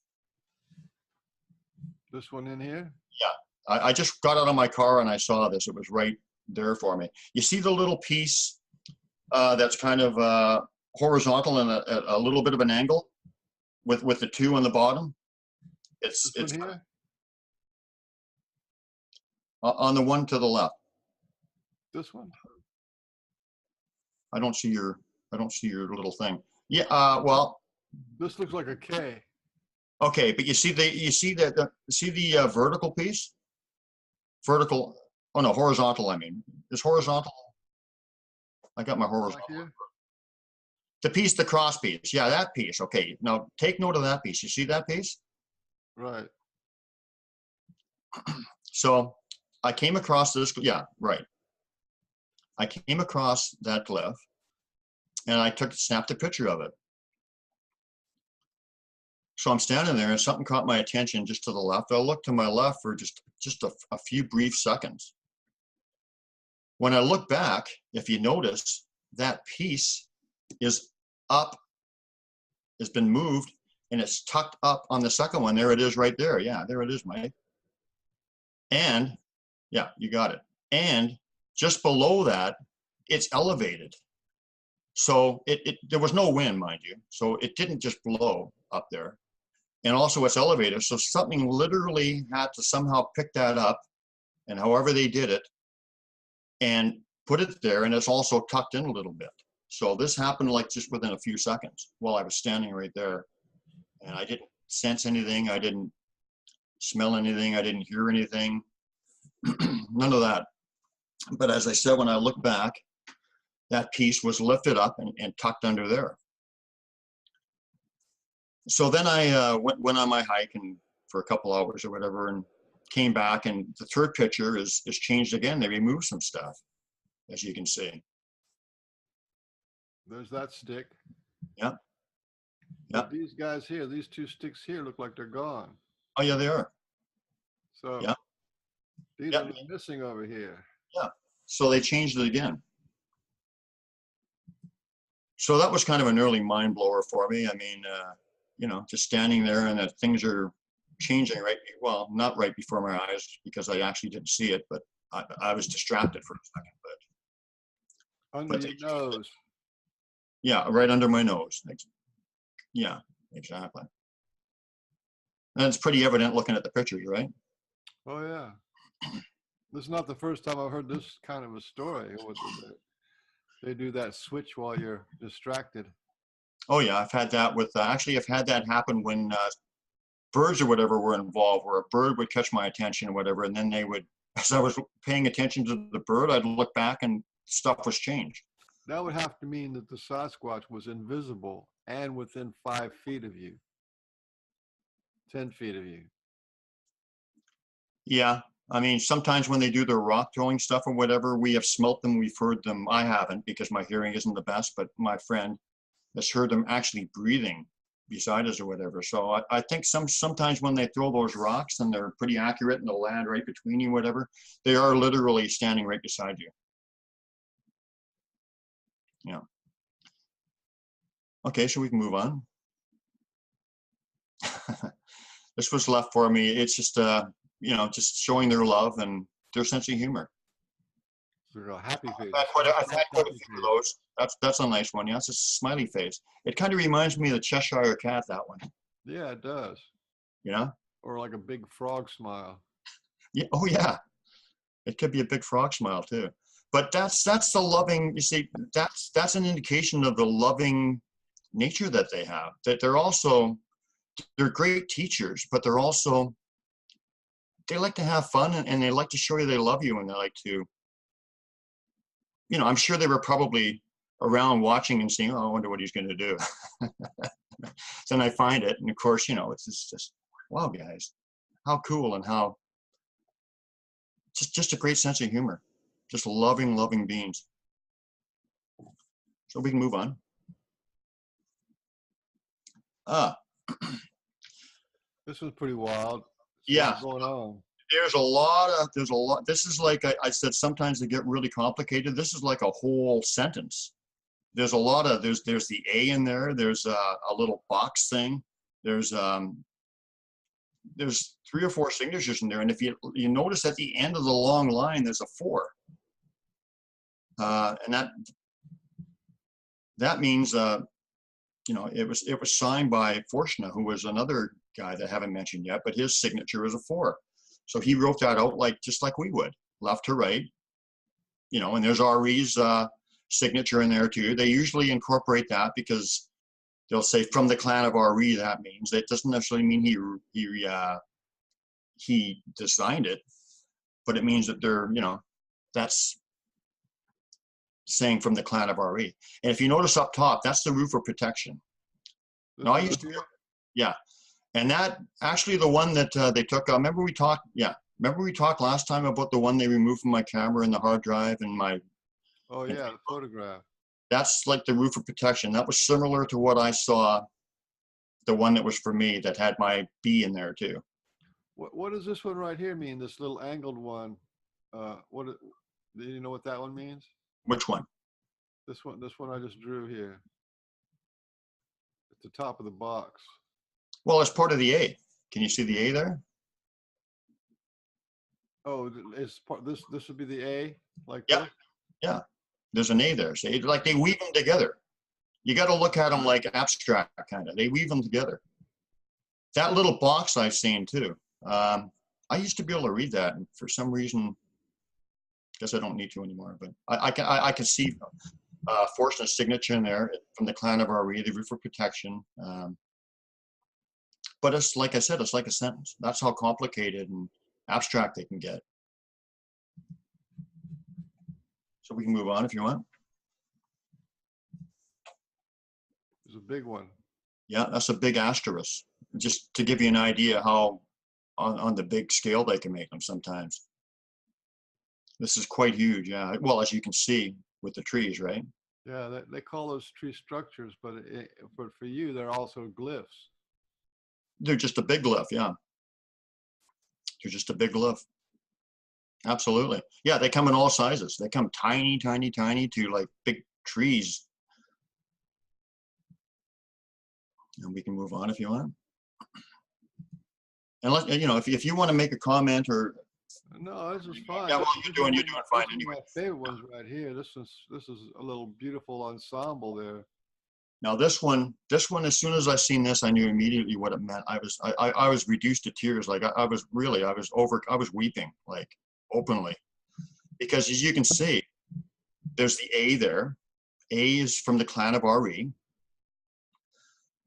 This one in here? Yeah, I just got out of my car and I saw this. It was right there for me. You see the little piece that's kind of horizontal and a little bit of an angle with the 2 on the bottom? It's here? On the one to the left. This one? I don't see your little thing. Yeah, well. This looks like a K. Okay, but you see the vertical piece? Vertical, oh no, horizontal, I mean. Is horizontal? I got my horizontal. Back here? The piece, the cross piece. Yeah, that piece. Okay, now take note of that piece. You see that piece? Right. So I came across this, yeah, right. I came across that glyph and I snapped a picture of it. So I'm standing there and something caught my attention just to the left. I looked to my left for just a few brief seconds. When I look back, if you notice, that piece is up, has been moved, and it's tucked up on the second one. There it is right there. Yeah, there it is, Mike. And, yeah, you got it. And just below that, it's elevated. So there was no wind, mind you. So it didn't just blow up there. And also it's elevated. So something literally had to somehow pick that up, and however they did it, and put it there, and it's also tucked in a little bit. So this happened like just within a few seconds while I was standing right there. And I didn't sense anything. I didn't smell anything. I didn't hear anything. None of that. But as I said, when I look back, that piece was lifted up and tucked under there. So then I went on my hike and for a couple hours or whatever, and came back, and the third picture is changed again. They removed some stuff, as you can see. There's that stick. Yeah. But these guys here, these two sticks here look like they're gone. Oh yeah, they are. So yeah, these are missing over here. Yeah. So they changed it again. So that was kind of an early mind blower for me. I mean, you know, just standing there and that things are changing well, not right before my eyes because I actually didn't see it, but I was distracted for a second. But under your nose. Yeah, right under my nose. Yeah, exactly. And it's pretty evident looking at the pictures, right? Oh yeah. This is not the first time I've heard this kind of a story. They do that switch while you're distracted. Oh yeah, I've had that with, actually I've had that happen when birds or whatever were involved, where a bird would catch my attention or whatever, and then they would, as I was paying attention to the bird, I'd look back and stuff was changed. That would have to mean that the Sasquatch was invisible and within 5 feet of you, 10 feet of you. Yeah, I mean, sometimes when they do their rock throwing stuff or whatever, we have smelt them, we've heard them. I haven't because my hearing isn't the best, but my friend has heard them actually breathing beside us or whatever. So I think sometimes when they throw those rocks and they're pretty accurate and they'll land right between you, whatever, they are literally standing right beside you. Yeah. Okay, so we can move on. This was left for me. It's just, you know, just showing their love and their sense of humor. They're a happy face. I've had quite a few of those. That's a nice one. Yeah, it's a smiley face. It kind of reminds me of the Cheshire Cat, that one. Yeah, it does. You know? Or like a big frog smile. Yeah. Oh yeah. It could be a big frog smile too. But that's the loving, you see, that's an indication of the loving nature that they have. That they're great teachers, but they like to have fun and they like to show you they love you, and they like to, you know, I'm sure they were probably around watching and saying, oh, I wonder what he's going to do. Then I find it, and of course, you know, it's just wow, guys, how cool, and how just a great sense of humor, just loving beings. So we can move on. This was pretty wild. Yeah. What's going on? There's a lot. This is like I said, sometimes they get really complicated. This is like a whole sentence. There's a lot of, there's the A in there. There's a little box thing. There's 3 or 4 signatures in there. And if you notice at the end of the long line, there's a 4. And that means, you know, it was signed by Fortuna, who was another guy that I haven't mentioned yet, but his signature is a 4. So he wrote that out just like we would, left to right, you know, and there's Ari's signature in there too. They usually incorporate that because they'll say from the clan of RE. That means it doesn't necessarily mean he designed it, but it means that they're, you know, that's saying from the clan of RE. And if you notice up top, that's the roof of protection. Now I used to, yeah. And that actually the one that they took, remember we talked, yeah. Remember we talked last time about the one they removed from my camera and the hard drive and my. Oh yeah, the photograph. That's like the roof of protection. That was similar to what I saw, the one that was for me that had my B in there too. What does this one right here mean? This little angled one. Do you know what that one means? Which one? This one I just drew here. At the top of the box. Well, it's part of the A. Can you see the A there? Oh, it's part. This would be the A, like yeah, this? yeah. There's an A there. See, like they weave them together. You got to look at them like abstract kind of. They weave them together. That little box I've seen too. I used to be able to read that, and for some reason, I guess I don't need to anymore. But I can see Forstner's signature in there from the clan of RE, the roof of protection. But it's like I said, it's like a sentence. That's how complicated and abstract they can get. So we can move on if you want. There's a big one. Yeah, that's a big asterisk. Just to give you an idea how on the big scale they can make them sometimes. This is quite huge, yeah. Well, as you can see with the trees, right? Yeah, they call those tree structures, but for you, they're also glyphs. They're just a big glyph, yeah. They're just a big glyph. Absolutely. Yeah, they come in all sizes. They come tiny, tiny, tiny to like big trees. And we can move on if you want. And you know, if you want to make a comment or. No, this is fine. Yeah, well, you're doing fine anyway. My favorite one's right here. This is a little beautiful ensemble there. Now this one, as soon as I seen this, I knew immediately what it meant. I was reduced to tears. Like I was weeping like openly, because as you can see, there's the A there. A is from the clan of RE,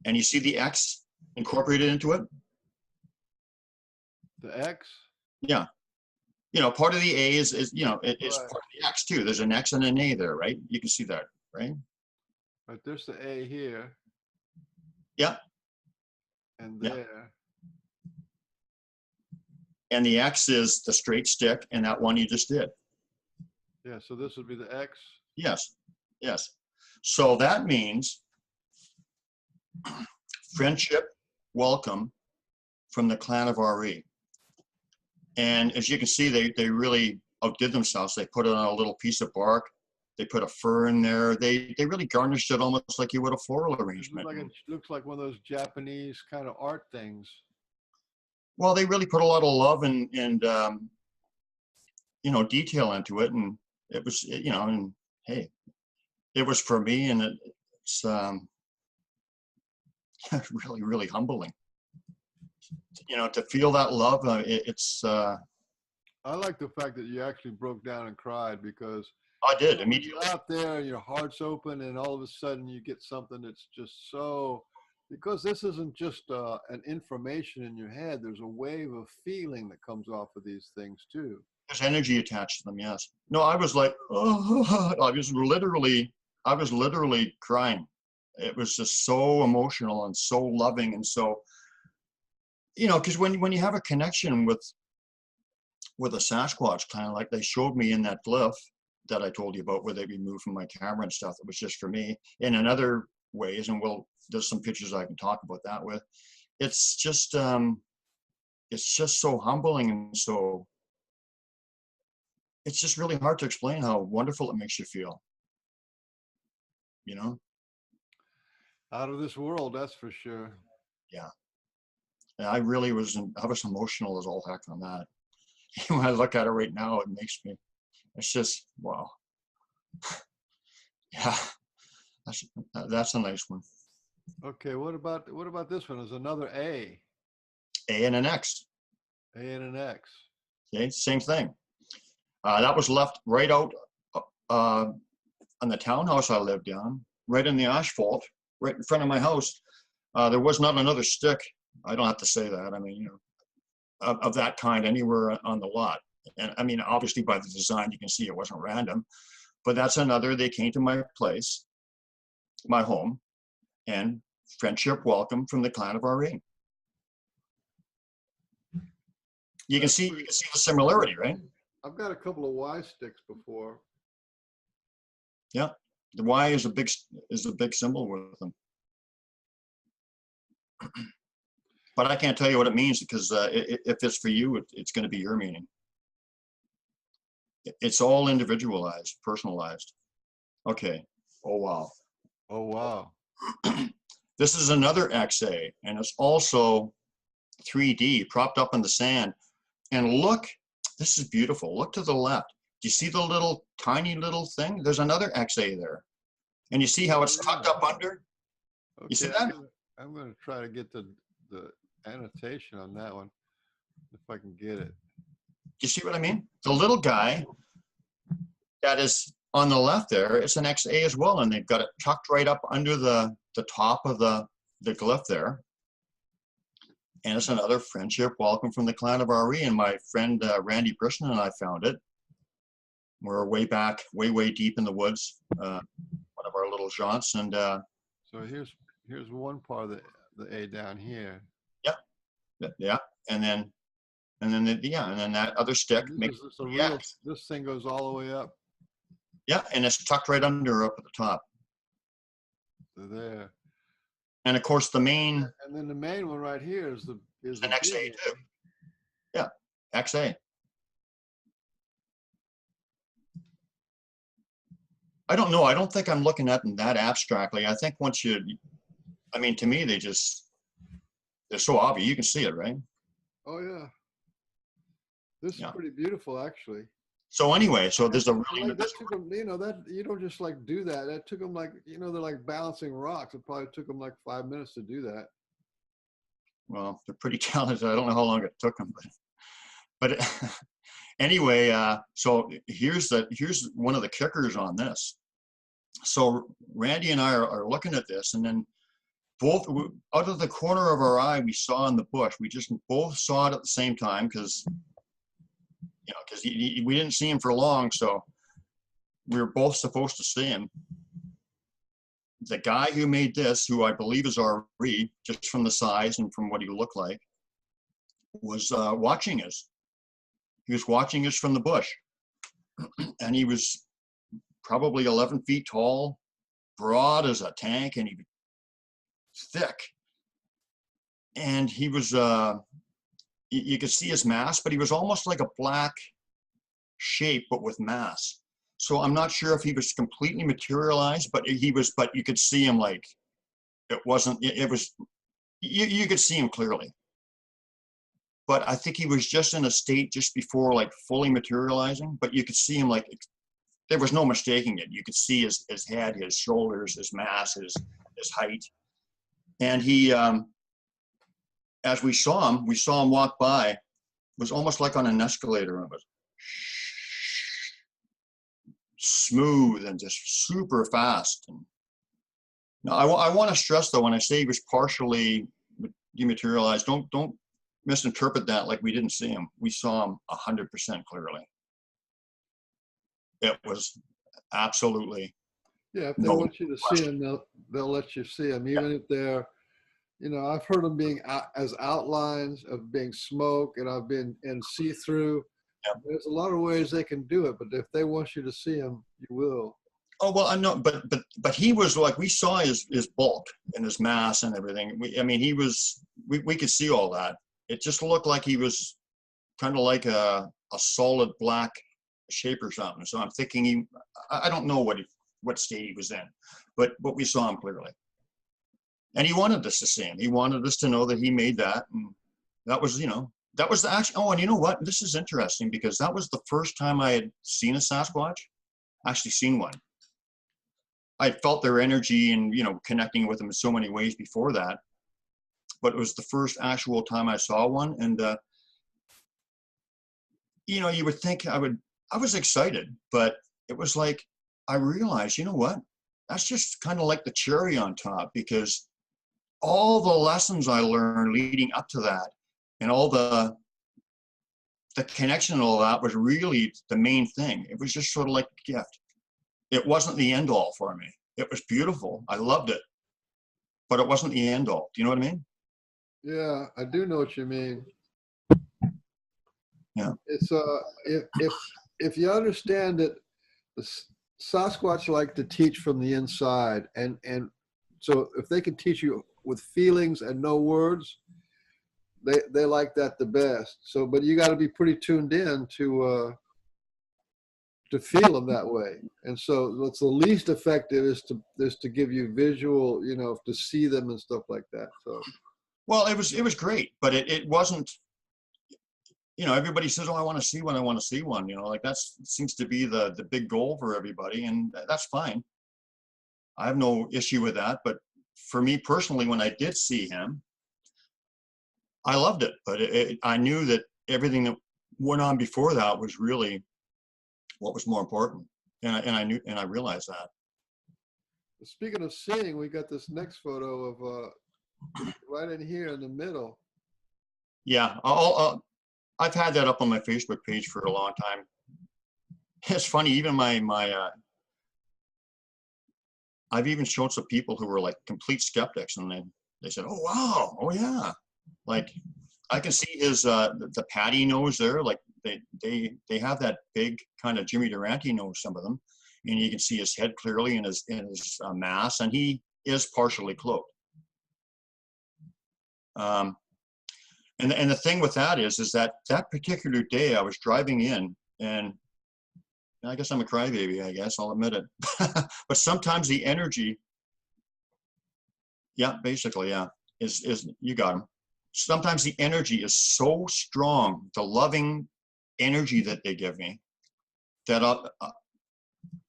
and you see the X incorporated into it. The X. Yeah, you know, part of the A is you know it's right. part of the X too. There's an X and an A there, right? You can see that, right? Right, there's the A here. Yeah. And there. Yeah. And the X is the straight stick, and that one you just did. Yeah, so this would be the X? Yes, yes. So that means friendship, welcome from the clan of RE. And as you can see, they really outdid themselves. They put it on a little piece of bark. They put a fur in there. They really garnished it almost like you would a floral arrangement. It looks like one of those Japanese kind of art things. Well, they really put a lot of love and you know, detail into it, and it was, you know, and hey, it was for me, and it's really, really humbling. You know, to feel that love, it's. I like the fact that you actually broke down and cried, because I did immediately. You're out there, and your heart's open, and all of a sudden you get something that's just so. Because this isn't just an information in your head. There's a wave of feeling that comes off of these things too. There's energy attached to them. Yes. No, I was like, oh, I was literally crying. It was just so emotional and so loving, and so, you know, because when you have a connection with a Sasquatch, kind of like they showed me in that glyph that I told you about, where they removed from my camera and stuff, it was just for me. And in other ways, and there's some pictures I can talk about that with. It's just so humbling, and so it's just really hard to explain how wonderful it makes you feel. You know? Out of this world, that's for sure. Yeah. And I was emotional as all heck on that. When I look at it right now, it's just, wow. Yeah. That's a nice one. Okay, what about this one? There's another A. A and an X. A and an X. Okay, same thing. That was left right out on the townhouse I lived on, right in the asphalt. right in front of my house. There was not another stick. I don't have to say that. I mean, you know, of that kind anywhere on the lot. And I mean, obviously by the design, you can see it wasn't random, but that's another, they came to my place, my home, and friendship welcome from the clan of RE. You can see the similarity, right? I've got a couple of Y sticks before. Yeah, the Y is a big symbol with them. But I can't tell you what it means because if it's for you, it's going to be your meaning. It's all individualized, personalized. Okay. Oh, wow. Oh, wow. This is another XA, and it's also 3D, propped up in the sand. And look, this is beautiful. Look to the left. Do you see the little, tiny little thing? There's another XA there. And you see how it's tucked up under? Okay, You see that? I'm going to try to get the annotation on that one, if I can get it. You see what I mean? The little guy that is on the left there, it's an XA as well, and they've got it tucked right up under the top of the glyph there. And it's another friendship welcome from the clan of RE, and my friend Randy Brisson and I found it. We're way back, way deep in the woods, one of our little jaunts, and so here's one part of the A down here. Yeah, and then that other stick makes this thing goes all the way up. Yeah, and it's tucked right under up at the top. So there. And of course the main. And then the main one right here is an XA too. Yeah, XA. I don't know. I don't think I'm looking at them that abstractly. I think once you, I mean, to me, they're so obvious. You can see it, right? Oh, yeah. This is pretty beautiful, actually. So anyway, so there's a really. Like, that took them, you know, that you don't just like do that. That took them like, you know, they're like balancing rocks. It probably took them like 5 minutes to do that. Well, they're pretty talented. I don't know how long it took them, but anyway, so here's one of the kickers on this. So Randy and I are looking at this, and then both out of the corner of our eye, we saw in the bush. We just both saw it at the same time because, you know, because we didn't see him for long, so we were both supposed to see him. The guy who made this, who I believe is RE, just from the size and from what he looked like, was watching us. He was watching us from the bush, and he was probably 11 feet tall, broad as a tank, and he thick. And he was, you could see his mass, but he was almost like a black shape, but with mass. So I'm not sure if he was completely materialized, but but you could see him like, it wasn't, it was, you could see him clearly. But I think he was just in a state just before like fully materializing, but you could see him like, there was no mistaking it. You could see his head, his shoulders, his mass, his height. And he, as we saw him walk by, it was almost like on an escalator. It was smooth and just super fast. And now I want to stress though, when I say he was partially dematerialized, don't misinterpret that like we didn't see him. We saw him 100% clearly. It was absolutely. Yeah, if they want you to see them, they'll let you see them, even if they're, you know, I've heard them being as outlines of being smoke, and I've been in see-through. Yep. There's a lot of ways they can do it, but if they want you to see them, you will. Oh, well, I know, but he was like, we saw his bulk and his mass and everything. I mean, he was, we could see all that. It just looked like he was kind of like a solid black shape or something. So I'm thinking I don't know what state he was in, but we saw him clearly. And he wanted us to see him. He wanted us to know that he made that. And that was, you know, that was the action. Oh, and you know what? This is interesting because that was the first time I had seen a Sasquatch, actually seen one. I felt their energy and, you know, connecting with them in so many ways before that. But it was the first actual time I saw one. And, you know, you would think I was excited, but it was like, I realized, you know what? that's just kind of like the cherry on top, because all the lessons I learned leading up to that, and all the connection and all that, was really the main thing. It was just sort of like a gift. It wasn't the end all for me. It was beautiful. I loved it, but it wasn't the end all. Do you know what I mean? Yeah, I do know what you mean. Yeah. It's if you understand that the Sasquatch like to teach from the inside, and so if they can teach you with feelings and no words, they like that the best. So, but you got to be pretty tuned in to feel them that way. And so, what's the least effective is to give you visual, you know, to see them and stuff like that. So, Well, it was great, but it wasn't. You know, everybody says, "Oh, I want to see one. I want to see one." You know, like that seems to be the big goal for everybody, and that's fine. I have no issue with that. But for me personally, when I did see him, I loved it. But I knew that everything that went on before that was really what was more important, and I knew, and I realized that. speaking of seeing, we got this next photo of right in here in the middle. Yeah, I've had that up on my Facebook page for a long time. It's funny, even I've even shown some people who were like complete skeptics, and they said, "Oh wow, oh yeah," like I can see his the patty nose there. Like they have that big kind of Jimmy Durante nose, some of them, and you can see his head clearly in his mask, and he is partially cloaked. And the thing with that is that particular day I was driving in, and I guess I'm a crybaby, I guess, I'll admit it. But sometimes the energy, yeah, basically, yeah, is you got him. Sometimes the energy is so strong, the loving energy that they give me, that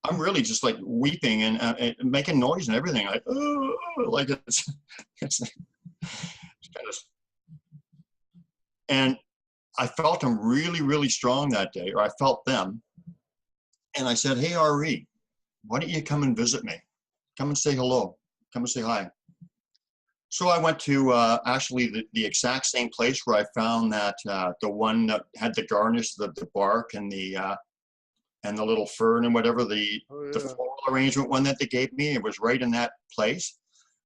I'm really just like weeping and making noise and everything. Like it's kind of. And I felt them really, really strong that day, or I felt them. And I said, "Hey, RE, why don't you come and visit me? Come and say hello. Come and say hi." So I went to actually the exact same place where I found that the one that had the garnish, the bark and the little fern and whatever, the floral arrangement one that they gave me. It was right in that place.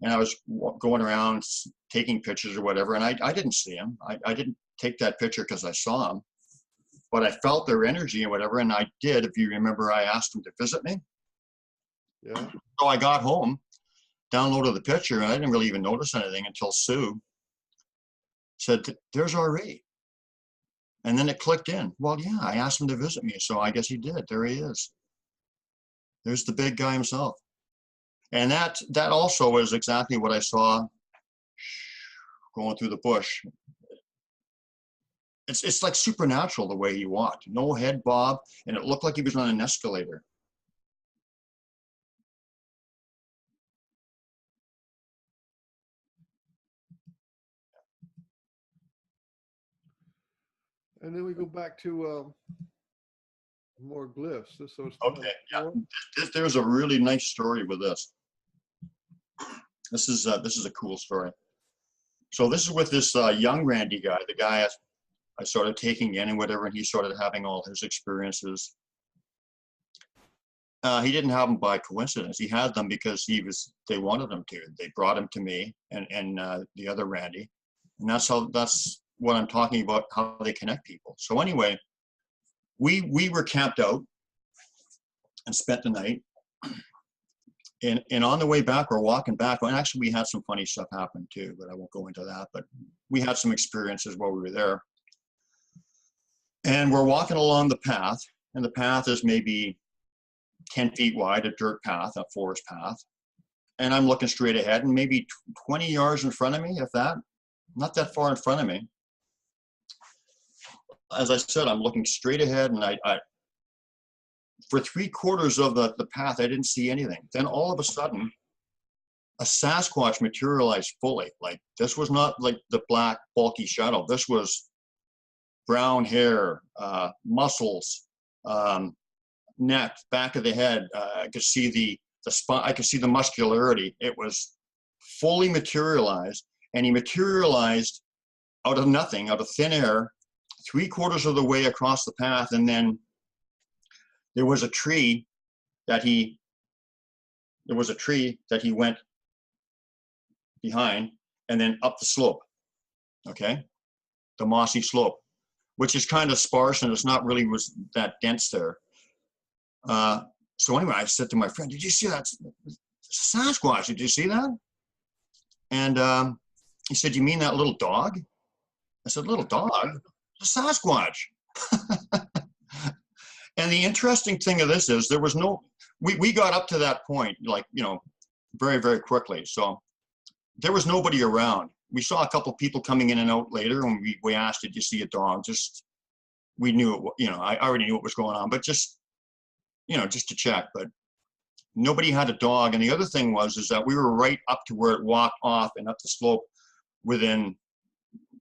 And I was going around taking pictures or whatever, and I didn't see him. I didn't take that picture because I saw him, but I felt their energy and whatever, and I did. If you remember, I asked them to visit me. Yeah. So I got home, downloaded the picture, and I didn't really even notice anything until Sue said, "There's RE." And then it clicked in. Well, yeah, I asked him to visit me, so I guess he did. There he is. There's the big guy himself. And that also is exactly what I saw going through the bush. It's like supernatural the way he walked. No head bob, and it looked like he was on an escalator. And then we go back to more glyphs. Okay, yeah. There's a really nice story with this. This is a cool story. So this is with this young Randy guy, the guy I started taking in and whatever, and he started having all his experiences. He didn't have them by coincidence. He had them because they wanted him to. They brought him to me and the other Randy, and that's what I'm talking about, how they connect people. So anyway, we were camped out and spent the night. And on the way back, we're walking back. And actually, we had some funny stuff happen too, but I won't go into that. But we had some experiences while we were there. And we're walking along the path, and the path is maybe 10 feet wide, a dirt path, a forest path. And I'm looking straight ahead, and maybe 20 yards in front of me, if that, not that far in front of me. As I said, I'm looking straight ahead, and I for 3/4 of the path, I didn't see anything. Then all of a sudden, a Sasquatch materialized fully. Like, this was not like the black, bulky shadow. This was brown hair, muscles, neck, back of the head. I could see the spine. I could see the muscularity. It was fully materialized, and he materialized out of nothing, out of thin air, 3/4 of the way across the path, and then there was a tree that he went behind, and then up the slope. Okay, the mossy slope, which is kind of sparse and it's not really was that dense there. So anyway, I said to my friend, "Did you see that Sasquatch? Did you see that?" And he said, "You mean that little dog?" I said, "Little dog? The Sasquatch." And the interesting thing of this is there was no, we got up to that point, like, you know, very, very quickly. So there was nobody around. We saw a couple people coming in and out later, and we asked, "Did you see a dog?" Just, we knew it, you know, I already knew what was going on, but just, you know, just to check. But nobody had a dog. And the other thing is that we were right up to where it walked off and up the slope within,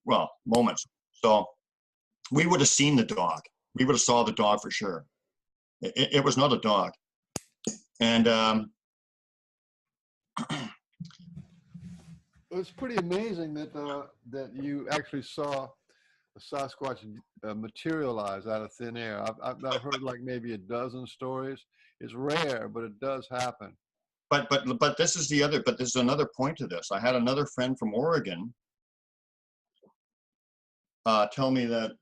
well, moments. So we would have seen the dog. We would have saw the dog for sure. It was not a dog. And it's pretty amazing that that you actually saw a Sasquatch materialize out of thin air. I've heard like maybe a dozen stories. It's rare, but it does happen. but this is but there's another point to this. I had another friend from Oregon tell me that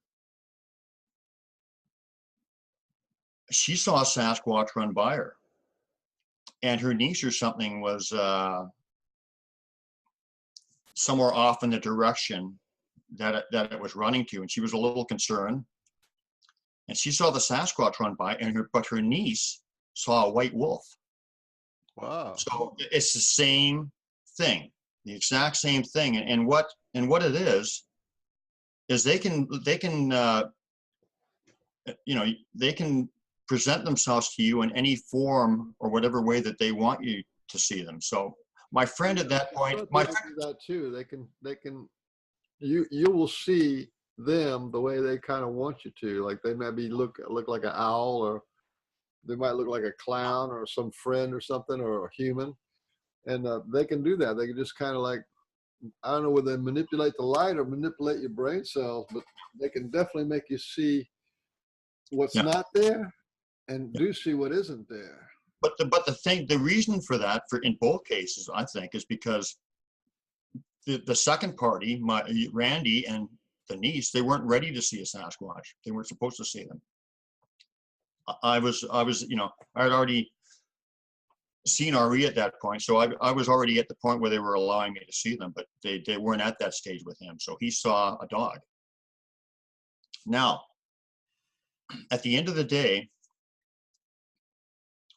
she saw a Sasquatch run by her, and her niece or something was somewhere off in the direction that it was running to, and she was a little concerned. And she saw the Sasquatch run by, but her niece saw a white wolf. Wow! So it's the same thing, the exact same thing. And what it is they can you know, they can present themselves to you in any form or whatever way that they want you to see them. So my friend at that point, my friend, do that too. They can you will see them the way they kind of want you to. Like they maybe look like an owl, or they might look like a clown or some friend or something, or a human, and they can do that. They can just kind of like, I don't know whether they manipulate the light or manipulate your brain cells, but they can definitely make you see what's yeah. not there and do see what isn't there. But the reason for that, in both cases, I think, is because the second party, Randy and the niece, they weren't ready to see a Sasquatch. They weren't supposed to see them. I was, you know, I had already seen RE at that point, so I was already at the point where they were allowing me to see them, but they weren't at that stage with him. So he saw a dog. Now, at the end of the day,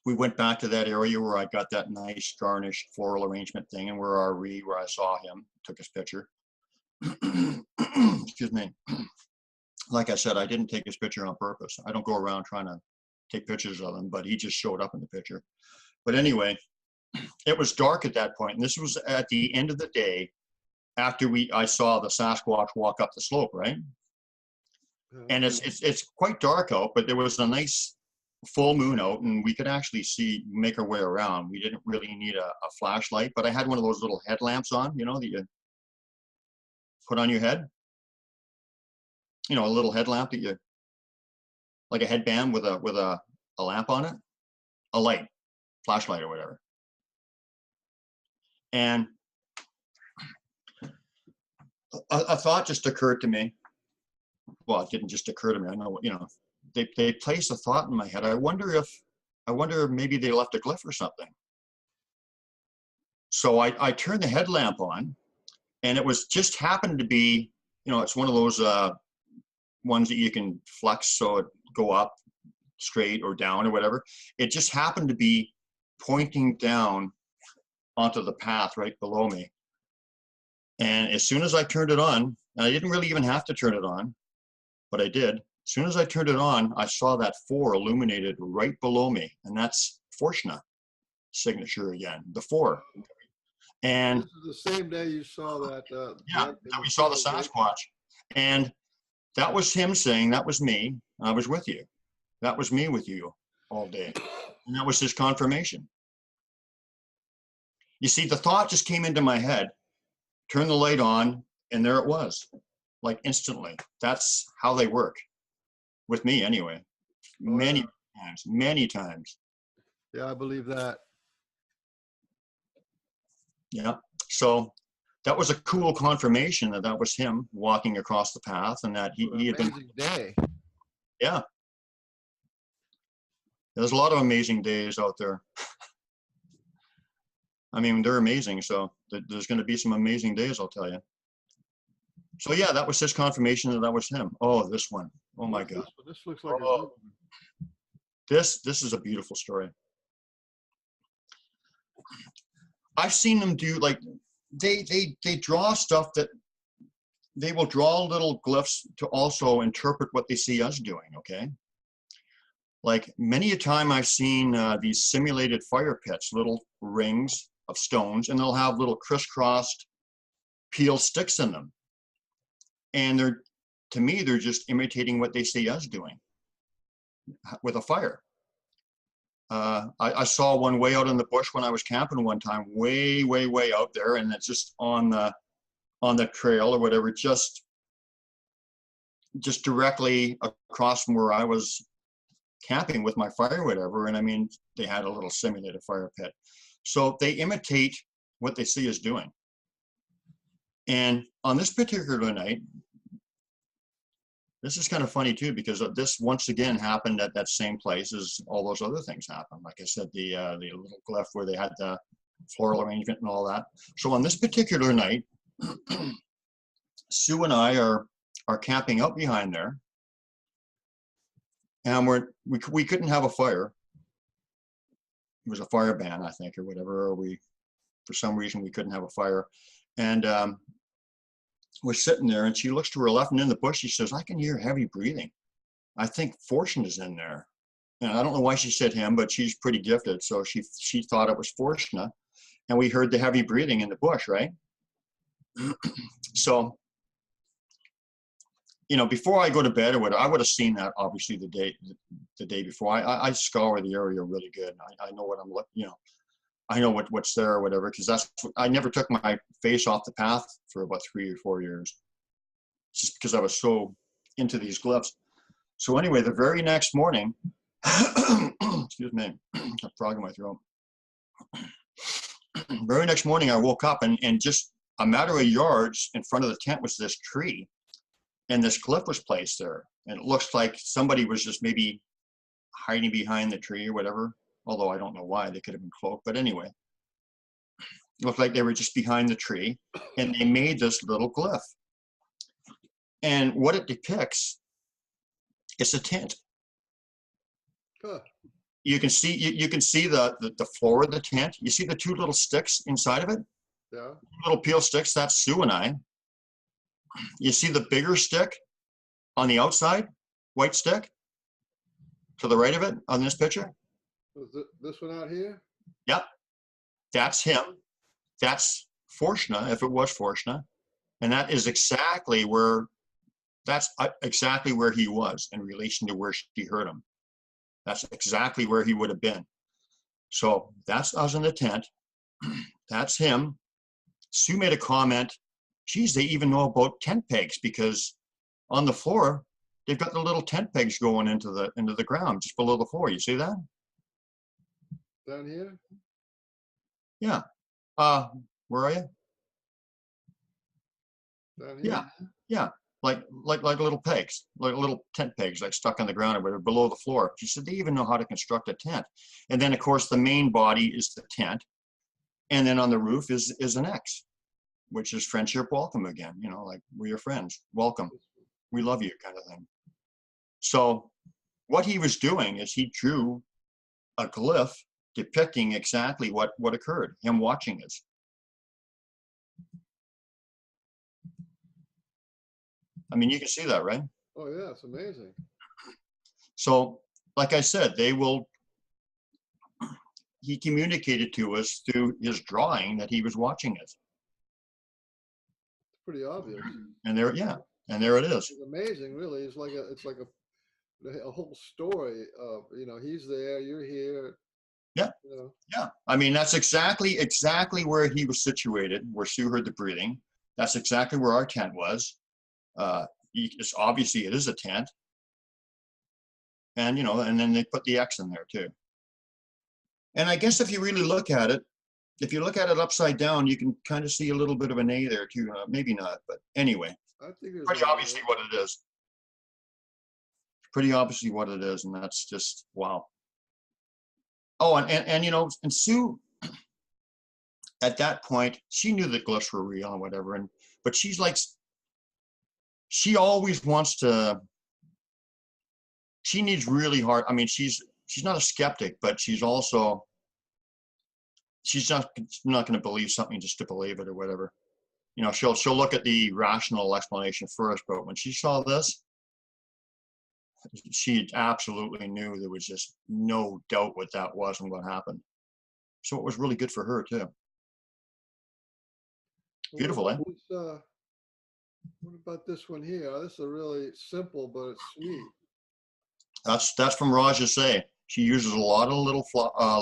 we went back to that area where I got that nice garnished floral arrangement thing, and where I saw him, took his picture. Excuse me. Like I said, I didn't take his picture on purpose. I don't go around trying to take pictures of him, but he just showed up in the picture. But anyway, it was dark at that point, and this was at the end of the day after I saw the Sasquatch walk up the slope, right? And it's quite dark out, but there was a nice full moon out, and we could actually make our way around. We didn't really need a flashlight, but I had one of those little headlamps on, you know, that you put on your head. You know, a little headlamp that you, like a headband with a lamp on it, a light, flashlight or whatever. And a thought just occurred to me. Well, it didn't just occur to me. I know, you know, they placed a thought in my head. I wonder if maybe they left a glyph or something. So I turned the headlamp on, and it was just happened to be, you know, it's one of those ones that you can flex so it go up straight or down or whatever. It just happened to be pointing down onto the path right below me. And as soon as I turned it on, and I didn't really even have to turn it on, but I did. As soon as I turned it on, I saw that 4 illuminated right below me, and that's Fortuna signature again, the 4. And this is the same day you saw that. Yeah, that we saw the Sasquatch, and that was him saying, "That was me. I was with you. That was me with you all day," and that was his confirmation. You see, the thought just came into my head, turn the light on, and there it was, like instantly. That's how they work, with me anyway. Oh, yeah. Many times. Yeah, I believe that. Yeah. So that was a cool confirmation that that was him walking across the path, and that he had been. Amazing day. Yeah. There's a lot of amazing days out there. I mean, they're amazing. So there's going to be some amazing days, I'll tell you. So yeah, that was his confirmation that that was him. Oh, this one. Oh my God. This looks like a good Oh, one. this is a beautiful story. I've seen them do, like, they draw stuff that they will draw little glyphs to also interpret what they see us doing. Okay. Like many a time I've seen these simulated fire pits, little rings of stones, and they'll have little crisscrossed peel sticks in them. And they're, to me, they're just imitating what they see us doing with a fire. I saw one way out in the bush when I was camping one time, way out there, and it's just on the trail or whatever, just directly across from where I was camping with my fire or whatever. And I mean, they had a little simulated fire pit. So they imitate what they see us doing. And on this particular night, this is kind of funny too, because this once again happened at that same place as all those other things happened. Like I said, the little glyph where they had the floral arrangement and all that. So on this particular night, Sue and I are camping out behind there, and we couldn't have a fire. It was a fire ban, I think, or whatever. Or for some reason we couldn't have a fire, and we're sitting there, and she looks to her left, and in the bush she says, "I can hear heavy breathing. I think Fortune is in there." And I don't know why she said him, but she's pretty gifted, so she thought it was Fortuna, and we heard the heavy breathing in the bush, right? So, you know, before I go to bed or whatever, I would have seen that obviously the day before. I scour the area really good. I know what I'm looking, you know, I know what's there or whatever, because I never took my face off the path for about 3 or 4 years, just because I was so into these glyphs. So anyway, the very next morning, excuse me, a frog in my throat. Very next morning, I woke up, and just a matter of yards in front of the tent was this tree, and this glyph was placed there. And it looks like somebody was just maybe hiding behind the tree or whatever, although I don't know why. They could have been cloaked, but anyway, it looked like they were just behind the tree, and they made this little glyph. And what it depicts, it's a tent. Huh. You can see the floor of the tent. You see the two little sticks inside of it? Yeah. Little peel sticks, that's Sue and I. You see the bigger stick on the outside, white stick, to the right of it on this picture? This one out here? Yep, that's him. That's Fortuna, if it was Fortuna. And that is exactly where he was in relation to where she heard him. That's exactly where he would have been. So that's us in the tent. That's him. Sue made a comment, geez, they even know about tent pegs, because on the floor, they've got the little tent pegs going into the ground just below the floor. You see that? Down here? Yeah. Where are you? Down here? Yeah. Like little pegs, like little tent pegs, like stuck on the ground or whatever, below the floor. She said they even know how to construct a tent. And then of course the main body is the tent, and then on the roof is an X, which is friendship welcome again. You know, like, we're your friends, welcome, we love you, kind of thing. So what he was doing is he drew a glyph depicting exactly what occurred, him watching us. I mean, you can see that, right? Oh yeah, it's amazing. So, like I said, he communicated to us through his drawing that he was watching us. It's pretty obvious. And there it is. It's amazing, really. It's like a whole story of, you know, he's there, you're here. Yeah. You know? Yeah. I mean, that's exactly where he was situated, where Sue heard the breathing. That's exactly where our tent was. It's obviously it is a tent. And, you know, and then they put the X in there too. And I guess if you really look at it, if you look at it upside down, you can kind of see a little bit of an A there too. Maybe not, but anyway, I think there's pretty obviously what it is. Pretty obviously what it is, and that's just wow. Oh, and you know, and Sue, at that point, she knew that glyphs were real and whatever, but she's like, she always wants to. She needs really hard. I mean, she's not a skeptic, but she's also she's not going to believe something just to believe it or whatever. You know, she'll look at the rational explanation first, but when she saw this, she absolutely knew there was just no doubt what that was and what happened. So it was really good for her too. Beautiful, eh? What about this one here? Oh, this is a really simple, but it's sweet. That's from Rajah. She uses a lot of little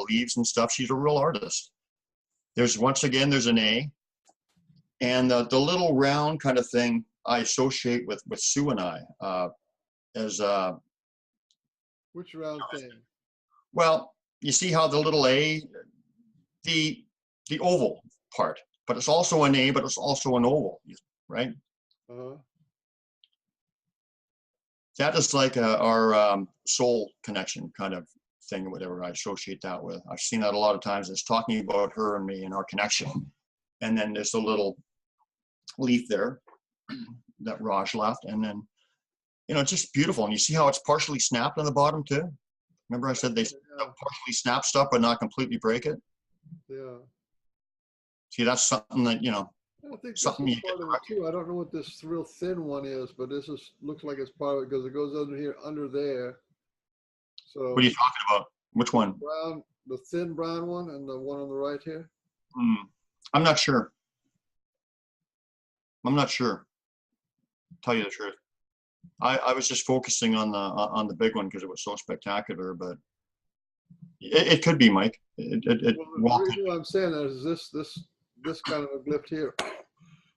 leaves and stuff. She's a real artist. There's once again, there's an A, and the little round kind of thing I associate with Sue and I as Which round thing? well, you see how the little A, the oval part, but it's also an A, but it's also an oval, right? Uh-huh. That is like our soul connection kind of thing, or whatever I associate that with. I've seen that a lot of times. It's talking about her and me and our connection. And then there's a little leaf there that Raj left. And then, you know, it's just beautiful. And you see how it's partially snapped on the bottom too? Remember I said they partially snap stuff, but not completely break it? Yeah. See, that's something that, you know, I think something this you is part of it too. I don't know what this real thin one is, but this looks like it's part of it because it goes under here, under there. So what are you talking about? Which one? brown, the thin brown one, and the one on the right here. I'm not sure. I'm not sure. Tell you the truth. I was just focusing on the big one because it was so spectacular, but it could be, Mike. Well, the reason why I'm saying that is this kind of a glyph here.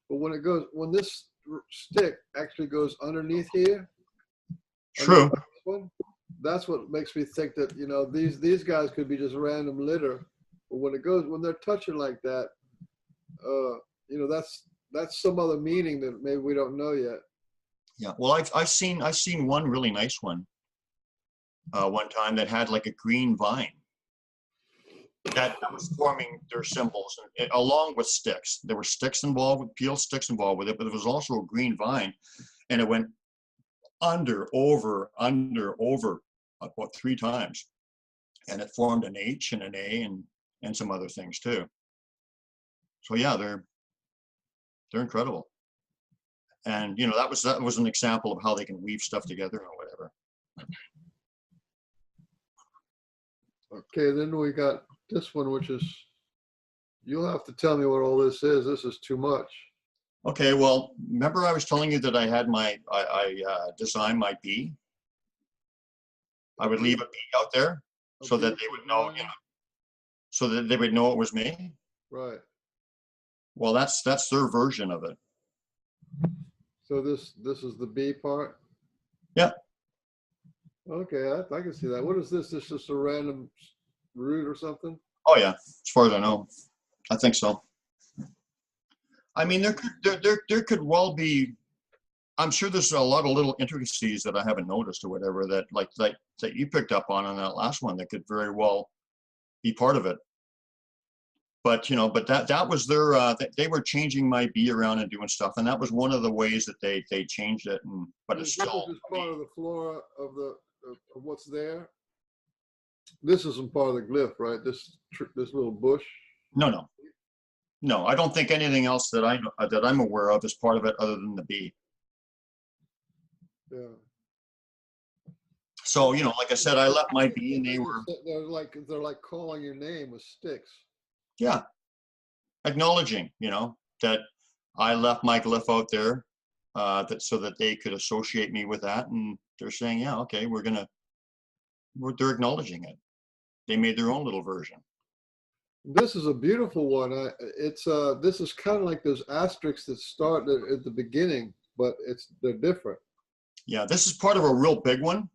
But when this stick actually goes underneath here, true. That's what makes me think that, you know, these guys could be just random litter. But when they're touching like that, you know, that's some other meaning that maybe we don't know yet. Yeah. Well, I've seen one really nice one one time that had like a green vine that was forming their symbols, along with sticks. There were sticks involved, with peeled sticks involved with it, but there was also a green vine, and it went under, over, about 3 times, and it formed an H and an A and some other things too. So yeah, they're incredible. And you know, that was an example of how they can weave stuff together or whatever. Okay, then we got this one, which is, you'll have to tell me what all this is. This is too much. Okay, well, remember I was telling you that I had I designed my bee. I would leave a bee out there so that they would know, you know, so that they would know it was me. Right. Well, that's their version of it. So this is the B part? Yeah. Okay, I can see that. What is this? This is just a random root or something? Oh yeah, as far as I know, I think so. I mean, there could well be. I'm sure there's a lot of little intricacies that I haven't noticed or whatever that that you picked up on that last one that could very well be part of it. But you know, but that was their. They were changing my bee around and doing stuff, and that was one of the ways that they changed it. And but it's still. This is part of the flora of what's there. This isn't part of the glyph, right? This little bush. No. I don't think anything else that I'm aware of is part of it other than the bee. Yeah. So you know, like I said, I left my bee, and they're like calling your name with sticks. Yeah, acknowledging, you know, that I left my glyph out there, that so that they could associate me with that, and they're saying, yeah, okay, they're acknowledging it. they made their own little version. This is a beautiful one. This is kind of like those asterisks that start at the beginning, but they're different. Yeah, this is part of a real big one,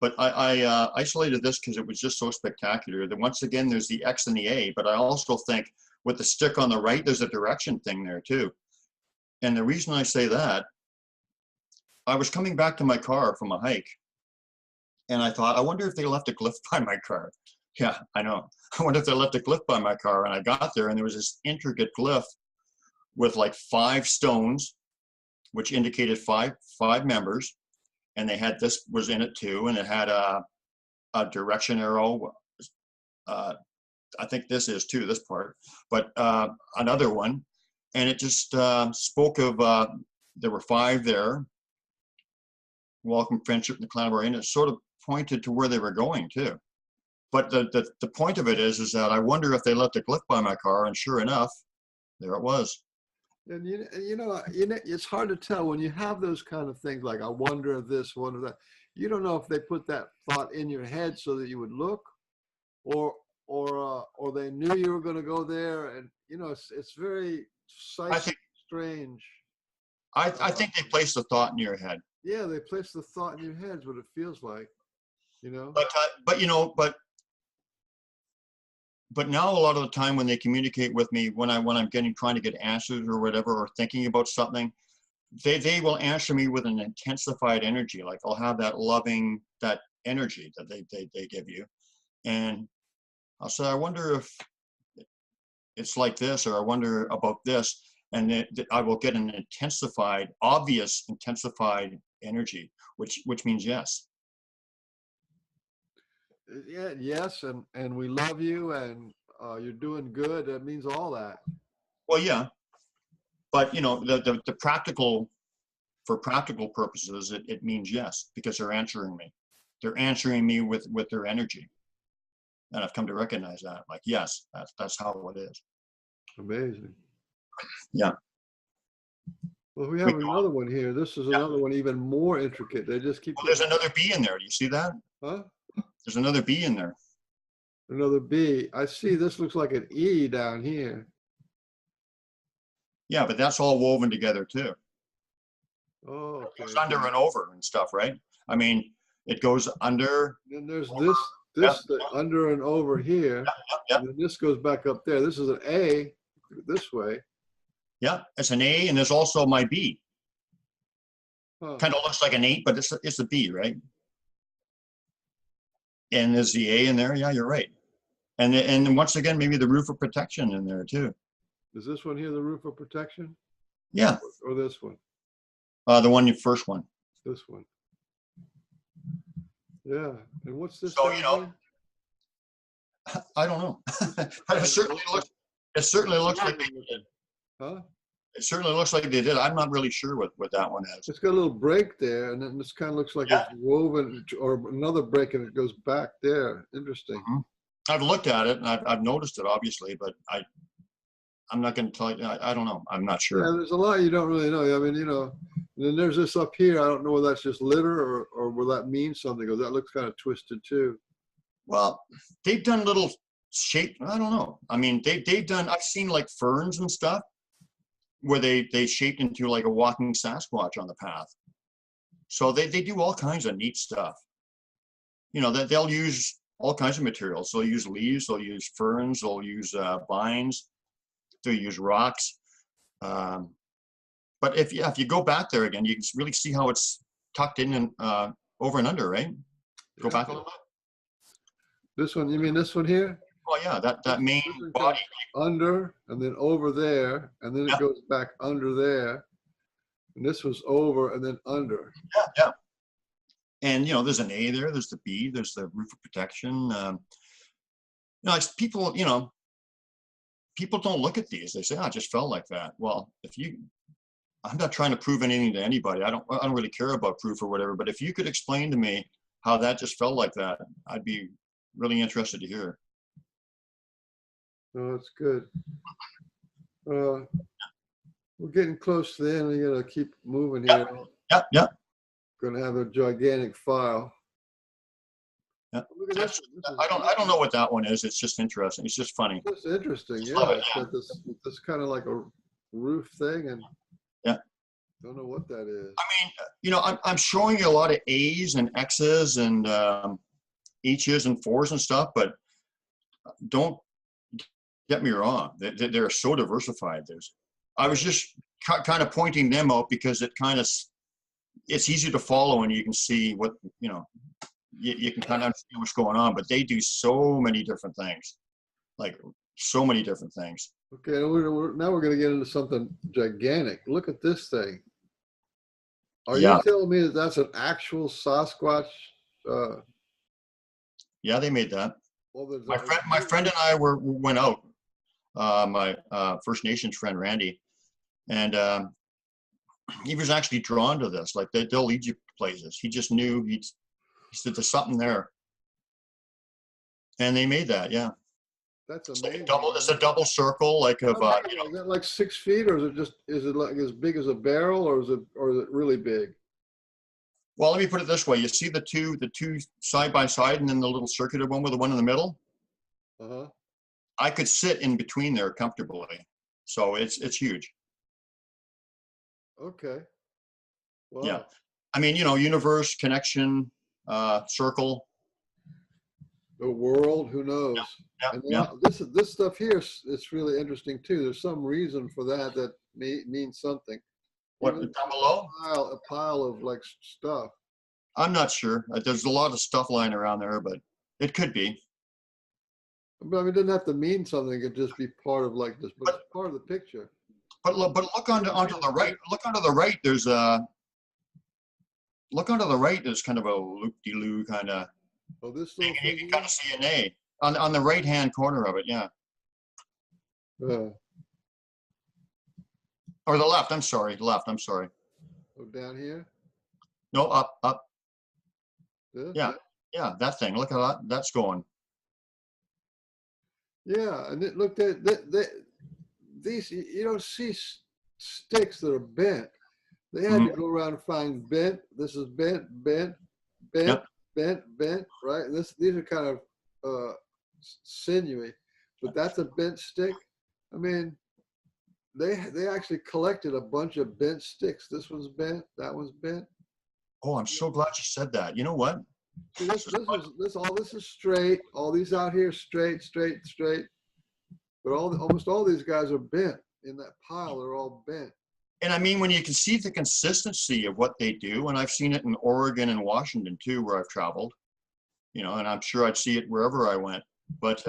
but I isolated this because it was just so spectacular. That once again, there's the X and the A, but I also think with the stick on the right, there's a direction thing there too. And the reason I say that, I was coming back to my car from a hike, and I thought, I wonder if they left a glyph by my car. Yeah, I know. I wonder if they left a glyph by my car. And I got there, and there was this intricate glyph with like 5 stones, which indicated five members. And they had, this was in it too, and it had a direction arrow. I think this is too, this part, but another one. And it just spoke of, there were 5 there. Welcome, friendship, and the clan of our, and it sort of pointed to where they were going too. But the point of it is that I wonder if they left a glyph by my car, and sure enough, there it was. And you know, it's hard to tell when you have those kind of things, like I wonder if this, wonder that. You don't know if they put that thought in your head so that you would look, or they knew you were going to go there, and you know, it's very strange. I think they placed the thought in your head. Yeah, they place the thought in your head. Is what it feels like, you know. But you know, but now a lot of the time when they communicate with me, when I'm trying to get answers or whatever, or thinking about something, they will answer me with an intensified energy. Like I'll have that loving, that energy that they give you, and I'll say, I wonder if it's like this, or I wonder about this, and I will get an intensified, obvious intensified energy, which means yes. Yeah, yes, and we love you, and you're doing good. That means all that. Well, yeah, but you know, the practical, for practical purposes, it means yes, because they're answering me. They're answering me with their energy, and I've come to recognize that. Like, yes, that's how it is. Amazing. Yeah. Well, we have another one here. This is another one even more intricate. They just keep. Well, there's another B in there. Do you see that? Huh? There's another B in there. Another B. I see. This looks like an E down here. Yeah, but that's all woven together too. Oh, okay. It goes under and over and stuff, right? I mean, it goes under. Then there's this under and over here. Yep. And then this goes back up there. This is an A this way. Yeah, it's an A, and there's also my B. Huh. Kind of looks like an 8, but it's a B, right? And there's the A in there. Yeah, you're right. And once again, maybe the roof of protection in there too. Is this one here the roof of protection? Yeah. Or this one? The first one. This one. Yeah. And what's this? So, you know, I don't know. It certainly looks like they did. Huh? It certainly looks like they did. I'm not really sure what that one is. It's got a little break there, and then this kind of looks like it's woven, or another break, and it goes back there. Interesting. Mm-hmm. I've looked at it, and I've noticed it, obviously, but I'm not going to tell you. I don't know. I'm not sure. Yeah, there's a lot you don't really know. I mean, you know, and then there's this up here. I don't know whether that's just litter or will that mean something, because that looks kind of twisted too. Well, they've done little shape. I don't know. I mean, they've done. I've seen like ferns and stuff where they shaped into like a walking Sasquatch on the path. So they do all kinds of neat stuff. You know, that they'll use all kinds of materials. They'll use leaves. They'll use ferns. They'll use vines. They'll use rocks. But if you go back there again, you can really see how it's tucked in and over and under, right? Go back a little bit. This one, you mean this one here? Oh yeah, that main body. Under and then over there, and then it goes back under there. And this was over and then under. Yeah. And you know, there's an A there, there's the B, there's the roof of protection. You know, it's people, you know, people don't look at these. They say, oh, it just felt like that. Well, I'm not trying to prove anything to anybody. I don't really care about proof or whatever, but if you could explain to me how that just felt like that, I'd be really interested to hear. Oh, that's good. We're getting close to the end. We gotta keep moving here. Yeah. Gonna have a gigantic file. Yeah. Look at this. I don't know what that one is. It's just interesting. It's just funny. That's interesting. Just Yeah, love it, it's yeah. got this kind of like a roof thing, and Yeah. don't know what that is. I mean, you know, I'm showing you a lot of A's and X's and H's and 4's and stuff, but don't get me wrong. They're so diversified. I was just kind of pointing them out because it's easy to follow and you can see what, you know, you can kind of understand what's going on, but they do so many different things, like so many different things. Okay, now we're going to get into something gigantic. Look at this thing. Are you telling me that that's an actual Sasquatch? Yeah, they made that. Well, My friend and I went out. My First Nations friend Randy, and he was actually drawn to this. Like they'll lead you places. He just knew he said there's something there, and they made that. Yeah, that's it's amazing. like it's a double circle, like of you know. Is that like 6 feet, or is it like as big as a barrel, or is it really big? Well, let me put it this way: you see the two side by side, and then the little circular one with the one in the middle. Uh-huh. I could sit in between there comfortably, so it's huge. Okay. Wow. Yeah, I mean, you know, universe, connection, circle. The world, who knows? Yeah, And yeah. this stuff here is really interesting too. There's some reason for that means something. What, Even down below? A pile of like stuff. I'm not sure. There's a lot of stuff lying around there, but it could be. But I mean, it doesn't have to mean something. It could just be part of like this, but it's part of the picture. But look onto the right. Look onto the right. There's look onto the right. There's kind of a loop-de-loo kind of. Oh, this thing, little and you can kind of see an A on the right-hand corner of it. Yeah. Or the left. I'm sorry. Left. I'm sorry. Oh, down here. No, up. This? Yeah. That thing. Look at that. That's going. Yeah, and it looked at these. You don't see sticks that are bent. They had to go around and find bent. This is bent, Yep. bent. Right. These are kind of sinewy, but that's a bent stick. I mean, they actually collected a bunch of bent sticks. This one's bent. That one's bent. Oh, I'm so glad you said that. You know what? See, all this is straight. All these out here straight. But almost all these guys are bent in that pile. They're all bent. And I mean, when you can see the consistency of what they do, and I've seen it in Oregon and Washington too, where I've traveled, you know, and I'm sure I'd see it wherever I went. But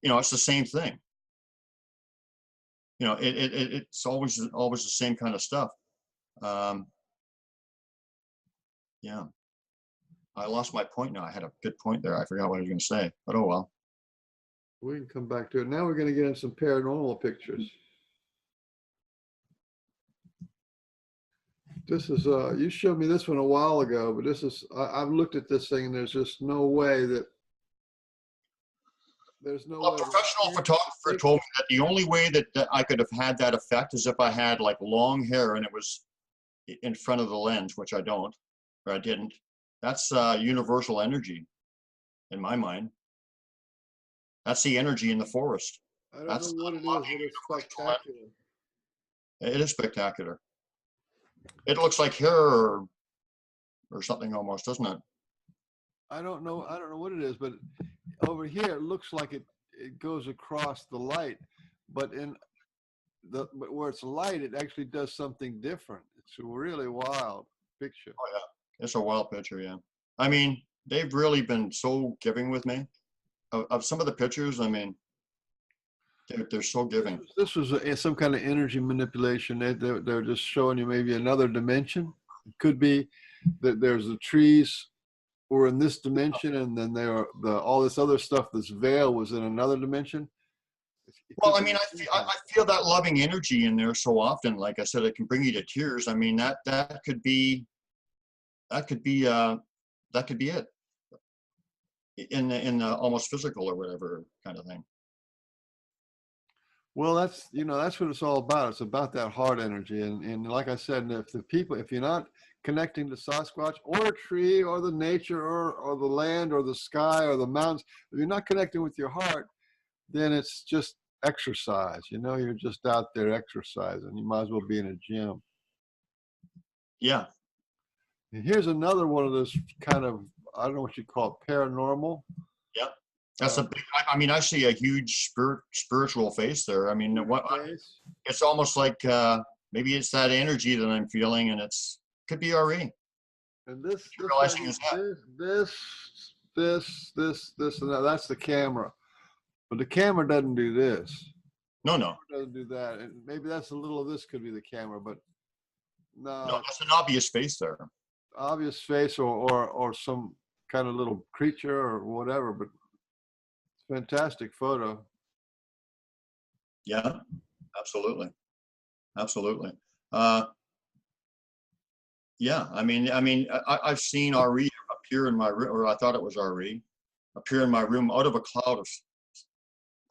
you know, it's the same thing. You know, it's always the same kind of stuff. Yeah. I lost my point now. I had a good point there. I forgot what I was going to say, but oh well. We can come back to it. Now we're going to get in some paranormal pictures. This is, you showed me this one a while ago, but I've looked at this thing and there's just no way that, there's no way. A professional photographer told me that the only way that I could have had that effect is if I had like long hair and it was in front of the lens, which I don't, or I didn't. That's universal energy in my mind. That's the energy in the forest. I don't know what it is, but it's spectacular. It is spectacular. It looks like hair or something almost, doesn't it? I don't know what it is, but over here it looks like it goes across the light, but but where it's light, it actually does something different. It's a really wild picture. Oh yeah, it's a wild picture. Yeah, I mean, they've really been so giving with me of some of the pictures. I mean, they're so giving. This was some kind of energy manipulation. They're just showing you maybe another dimension. It could be that there's the trees were in this dimension, and then all this other stuff, this veil, was in another dimension. Well, I mean, I feel that loving energy in there so often. Like I said, it can bring you to tears. I mean, that could be it in the almost physical or whatever kind of thing. Well, that's what it's all about. It's about that heart energy, and like I said, if you're not connecting to Sasquatch or a tree or the nature or the land or the sky or the mountains, if you're not connecting with your heart, then it's just exercise. You know, you're just out there exercising. You might as well be in a gym. Yeah. And here's another one of those kind of, I don't know what you call it, paranormal. Yeah. That's a big, I mean, I see a huge spiritual face there. I mean, it's almost like maybe it's that energy that I'm feeling, and could be RE. And this, realizing is this, and that. That's the camera. But the camera doesn't do this. No. It doesn't do that. And maybe that's a little of this could be the camera, but no. That's an obvious face there. Obvious face or some kind of little creature or whatever, but fantastic photo. Yeah, absolutely. Yeah, I mean, I've seen RE appear in my room, or I thought it was RE, appear in my room out of a cloud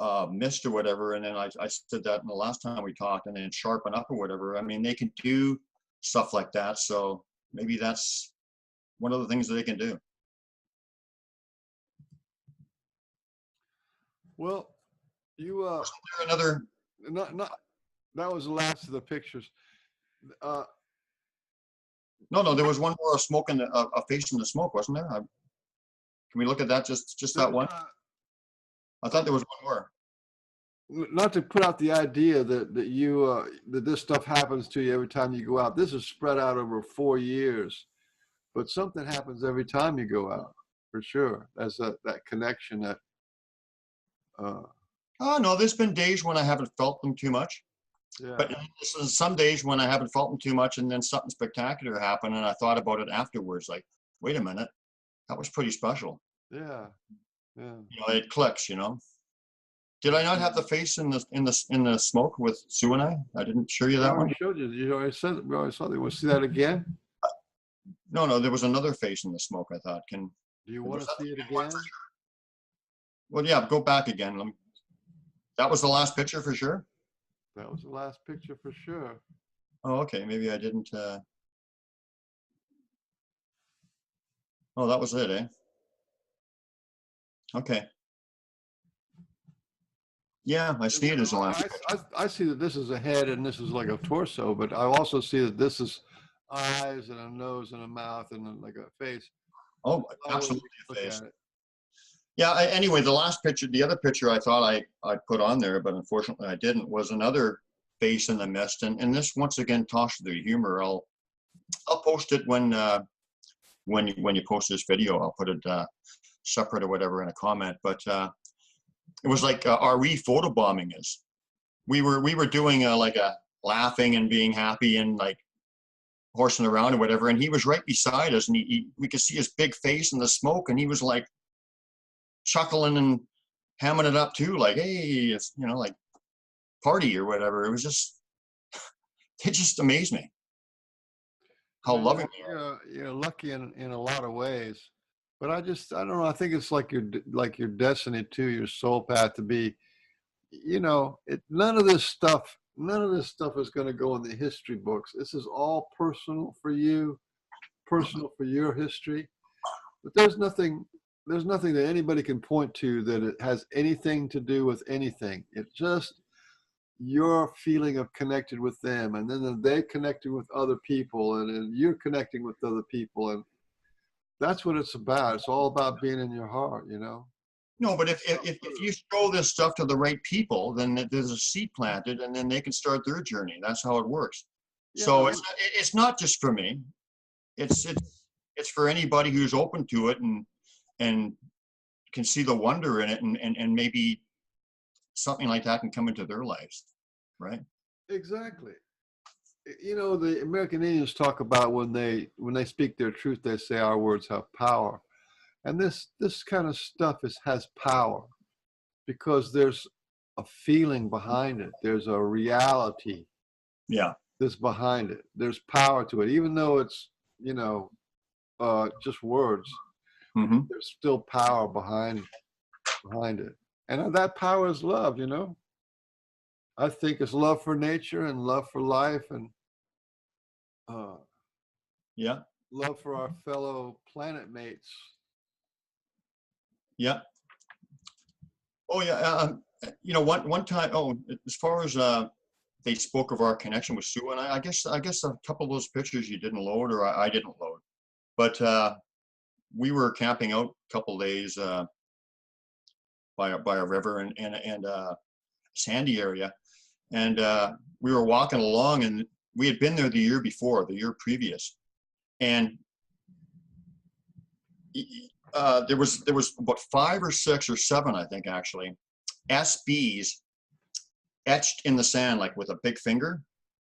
of mist or whatever, and then I said that in the last time we talked, and then sharpen up or whatever. I mean, they can do stuff like that, so maybe that's one of the things that they can do. Well, you Wasn't there another? not that was the last of the pictures. No, there was one more, a face in the smoke, wasn't there? Can we look at that? Just that one? I thought there was one more. Not to put out the idea that that this stuff happens to you every time you go out. This is spread out over 4 years, but something happens every time you go out, for sure. That's that connection that. Oh no, there's been days when I haven't felt them too much. Yeah. But this is some days when I haven't felt them too much, and then something spectacular happened, and I thought about it afterwards. Like, wait a minute, that was pretty special. Yeah. You know, it clicks. You know. Did I not have the face in the smoke with Sue and I? I didn't show you that one. I showed you. You already said. We already saw. You want to see that again? No, there was another face in the smoke. I thought. Do you want to see it again? Well, yeah, go back again. That was the last picture for sure? That was the last picture for sure. Oh, okay. Maybe I didn't. Oh, that was it, eh? Okay. Yeah, I see it as the last picture. I see that this is a head and this is like a torso, but I also see that this is eyes and a nose and a mouth and then like a face. Oh, absolutely a face. Yeah, anyway, the last picture, the other picture I thought I put on there, but unfortunately I didn't, was another face in the mist. And this once again talks to the humor. I'll post it when you post this video. I'll put it separate or whatever in a comment. But it was like RE photobombing is. We were doing like a laughing and being happy and like horsing around or whatever. And he was right beside us, and we could see his big face in the smoke, and he was like chuckling and hamming it up too, like, hey, it's, you know, like party or whatever. It was just, it just amazed me how loving they are. You're lucky in a lot of ways, but I don't know. I think it's like your destiny too, your soul path to be, you know, none of this stuff is going to go in the history books. This is all personal for you, personal for your history, but there's nothing that anybody can point to that it has anything to do with anything. It's just your feeling of connected with them, and then they connecting with other people, and then you're connecting with other people, and that's what it's about. It's all about being in your heart, you know. No, but if you show this stuff to the right people, then there's a seed planted, and then they can start their journey. That's how it works. Yeah. So it's not just for me. It's for anybody who's open to it and can see the wonder in it, and maybe something like that can come into their lives, right? Exactly. You know, the American Indians talk about when they speak their truth, they say our words have power, and this kind of stuff has power because there's a feeling behind it. There's a reality. Yeah. That's behind it. There's power to it, even though it's, you know, just words. Mm-hmm. There's still power behind it, and that power is love. You know, I think it's love for nature and love for life, and Yeah. love for our fellow planet mates. Yeah. Oh yeah. One time. Oh, as far as they spoke of our connection with Sue, and I guess a couple of those pictures you didn't load, or I didn't load, but we were camping out a couple of days by a river and sandy area, and we were walking along, and we had been there the year previous, and there was about 5 or 6 or 7, I think, actually, SBs etched in the sand, like with a big finger.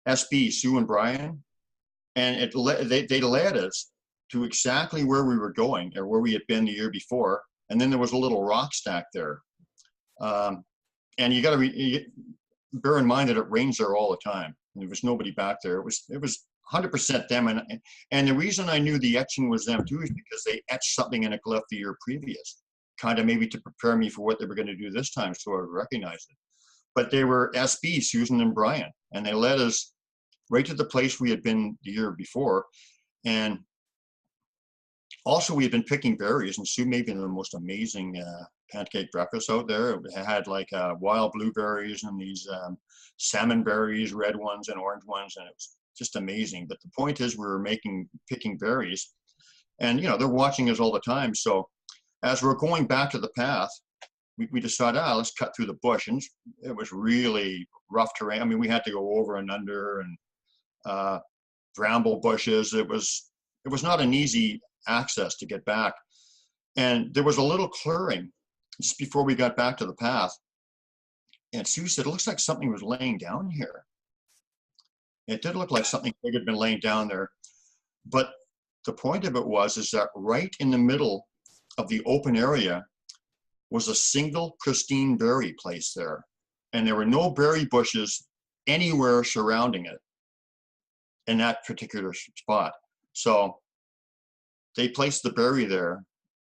SB, Sue and Brian, and they led us to exactly where we were going, or where we had been the year before. And then there was a little rock stack there, and you got to bear in mind that it rains there all the time. And there was nobody back there. It was 100% them, and the reason I knew the etching was them too is because they etched something in a glyph the year previous, kind of maybe to prepare me for what they were going to do this time, so I would recognize it. But they were SB, Susan and Brian, and they led us right to the place we had been the year before. And also, we had been picking berries, and Sue made me the most amazing pancake breakfast out there. It had like wild blueberries and these salmon berries, red ones and orange ones, and it was just amazing. But the point is, we were picking berries, and they're watching us all the time. So as we're going back to the path, we decided, let's cut through the bush, and it was really rough terrain. I mean, we had to go over and under, and bramble bushes. It was not an easy access to get back. And there was a little clearing just before we got back to the path. And Sue said, it looks like something was laying down here. It did look like something big had been laying down there. But the point of it is that right in the middle of the open area was a single pristine berry place there. And there were no berry bushes anywhere surrounding it in that particular spot. So they placed the berry there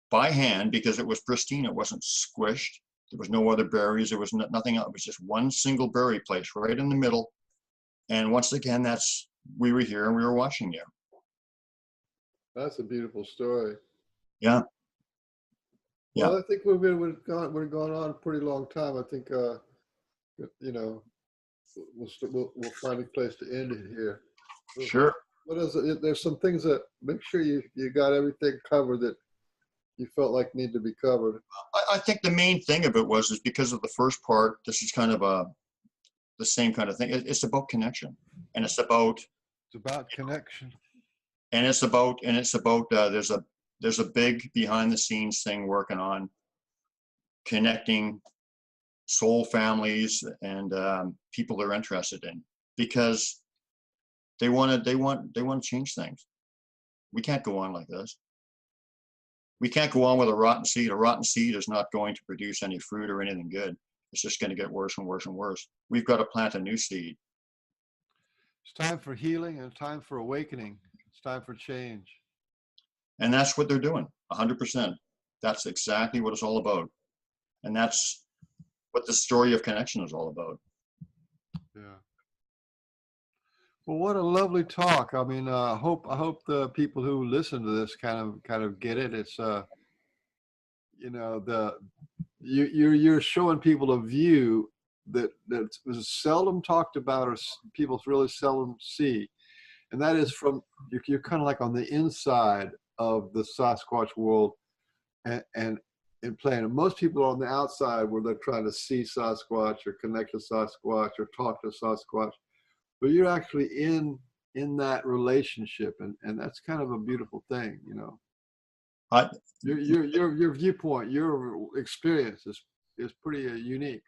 by hand because it was pristine. It wasn't squished. There was no other berries. There was nothing else. It was just one single berry place right in the middle. And once again, we were here and we were watching you. That's a beautiful story. Yeah. Yeah. Well, I think we've gone on a pretty long time. I think we'll find a place to end it here. Sure. What is it? There's some things that make sure you got everything covered that you felt like need to be covered. I think the main thing of it is because of the first part. This is kind of the same kind of thing. It's about connection, and it's about connection, and it's about there's a big behind the scenes thing working on connecting soul families and people they're interested in, because they want to change things. We can't go on like this. We can't go on with a rotten seed. A rotten seed is not going to produce any fruit or anything good. It's just going to get worse and worse and worse. We've got to plant a new seed. It's time for healing, and it's time for awakening. It's time for change. And that's what they're doing, 100%. That's exactly what it's all about. And that's what the story of connection is all about. Yeah. Well, what a lovely talk. I mean, I hope the people who listen to this kind of get it. It's you're showing people a view that was seldom talked about, or people really seldom see, and that is from you're kind of like on the inside of the Sasquatch world, and playing. And most people are on the outside where they're trying to see Sasquatch or connect to Sasquatch or talk to Sasquatch. But you're actually in that relationship, and that's kind of a beautiful thing, Your viewpoint, your experience is pretty unique.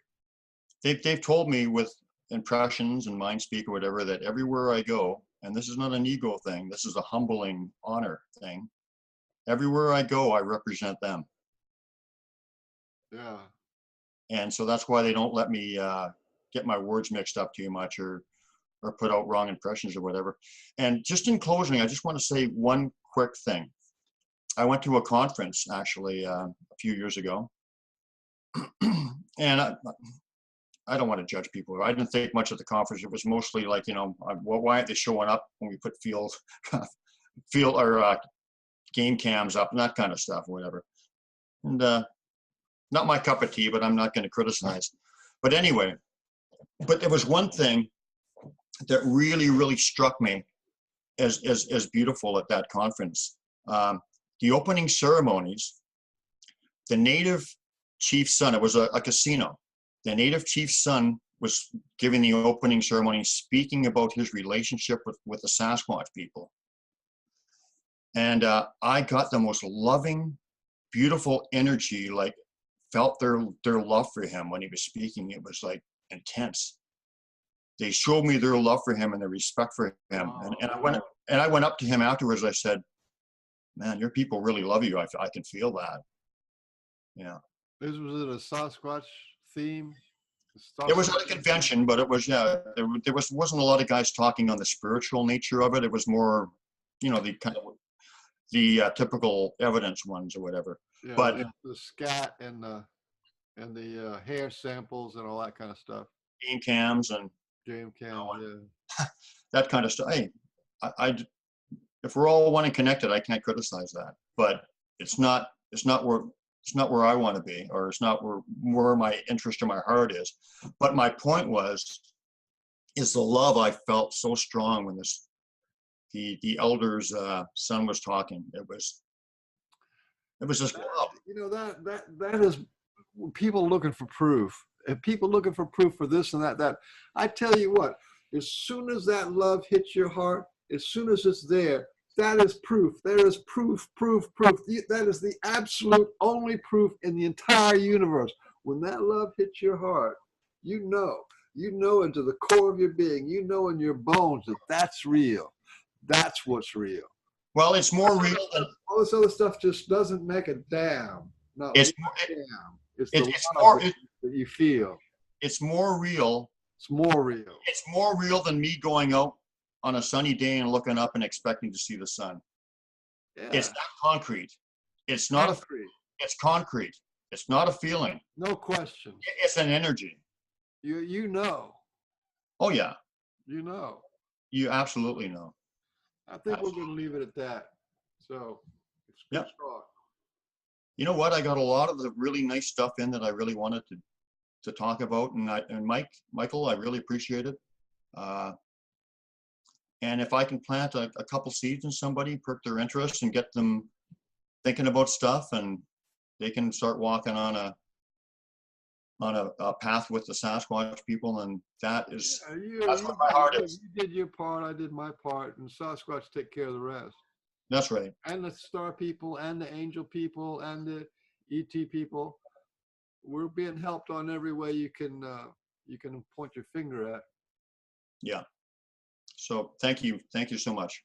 They've told me with impressions and mind speak or whatever that everywhere I go, and this is not an ego thing, this is a humbling honor thing. Everywhere I go, I represent them. Yeah. And so that's why they don't let me get my words mixed up too much or put out wrong impressions or whatever. And just in closing, I just want to say one quick thing. I went to a conference actually a few years ago, and I don't want to judge people. I didn't think much of the conference. It was mostly like, why aren't they showing up when we put field field or game cams up and that kind of stuff, whatever. And not my cup of tea, but I'm not going to criticize. But anyway, but there was one thing that really, really struck me as beautiful at that conference. The opening ceremonies, the native chief's son, it was a casino. The native chief's son was giving the opening ceremony, speaking about his relationship with the Sasquatch people. And I got the most loving, beautiful energy, like felt their love for him when he was speaking. It was like intense. They showed me their love for him and their respect for him. And I went up to him afterwards. I said, man, your people really love you. I can feel that. Yeah. Was it a Sasquatch theme? It was at a convention, but it was, yeah, there wasn't a lot of guys talking on the spiritual nature of it. It was more, you know, the kind of the typical evidence ones or whatever. Yeah, but the scat and the hair samples and all that kind of stuff. game cams and Game cams, yeah. that kind of stuff. Hey, if we're all one and connected, I can't criticize that. But it's not where I want to be, or it's not where my interest or my heart is. But my point is the love I felt so strong when the elder's son was talking. It was just love. You know, that is people looking for proof. And people looking for proof for this and that. I tell you what, as soon as that love hits your heart, as soon as it's there, that is proof. There is proof. That is the absolute only proof in the entire universe. When that love hits your heart, you know into the core of your being, you know in your bones that that's real. That's what's real. Well, it's more real than all this other stuff. Just doesn't make a damn. No, it's damn. It's more that you feel. It's more real. It's more real. It's more real than me going out on a sunny day and looking up and expecting to see the sun. Yeah. It's not concrete. It's not concrete. It's concrete. It's not a feeling. No question. It's an energy. You know. Oh yeah. You know. You absolutely know. I think we're going to leave it at that. So, it's good talk. You know what? I got a lot of the really nice stuff in that I really wanted to talk about, and Michael, I really appreciate it. And if I can plant a couple seeds in somebody, perk their interest, and get them thinking about stuff, and they can start walking on a path with the Sasquatch people, and that's what my heart is. You did your part, I did my part, and Sasquatch take care of the rest. That's right. And the star people, and the angel people, and the ET people. We're being helped on every way you can point your finger at. Yeah. So thank you so much.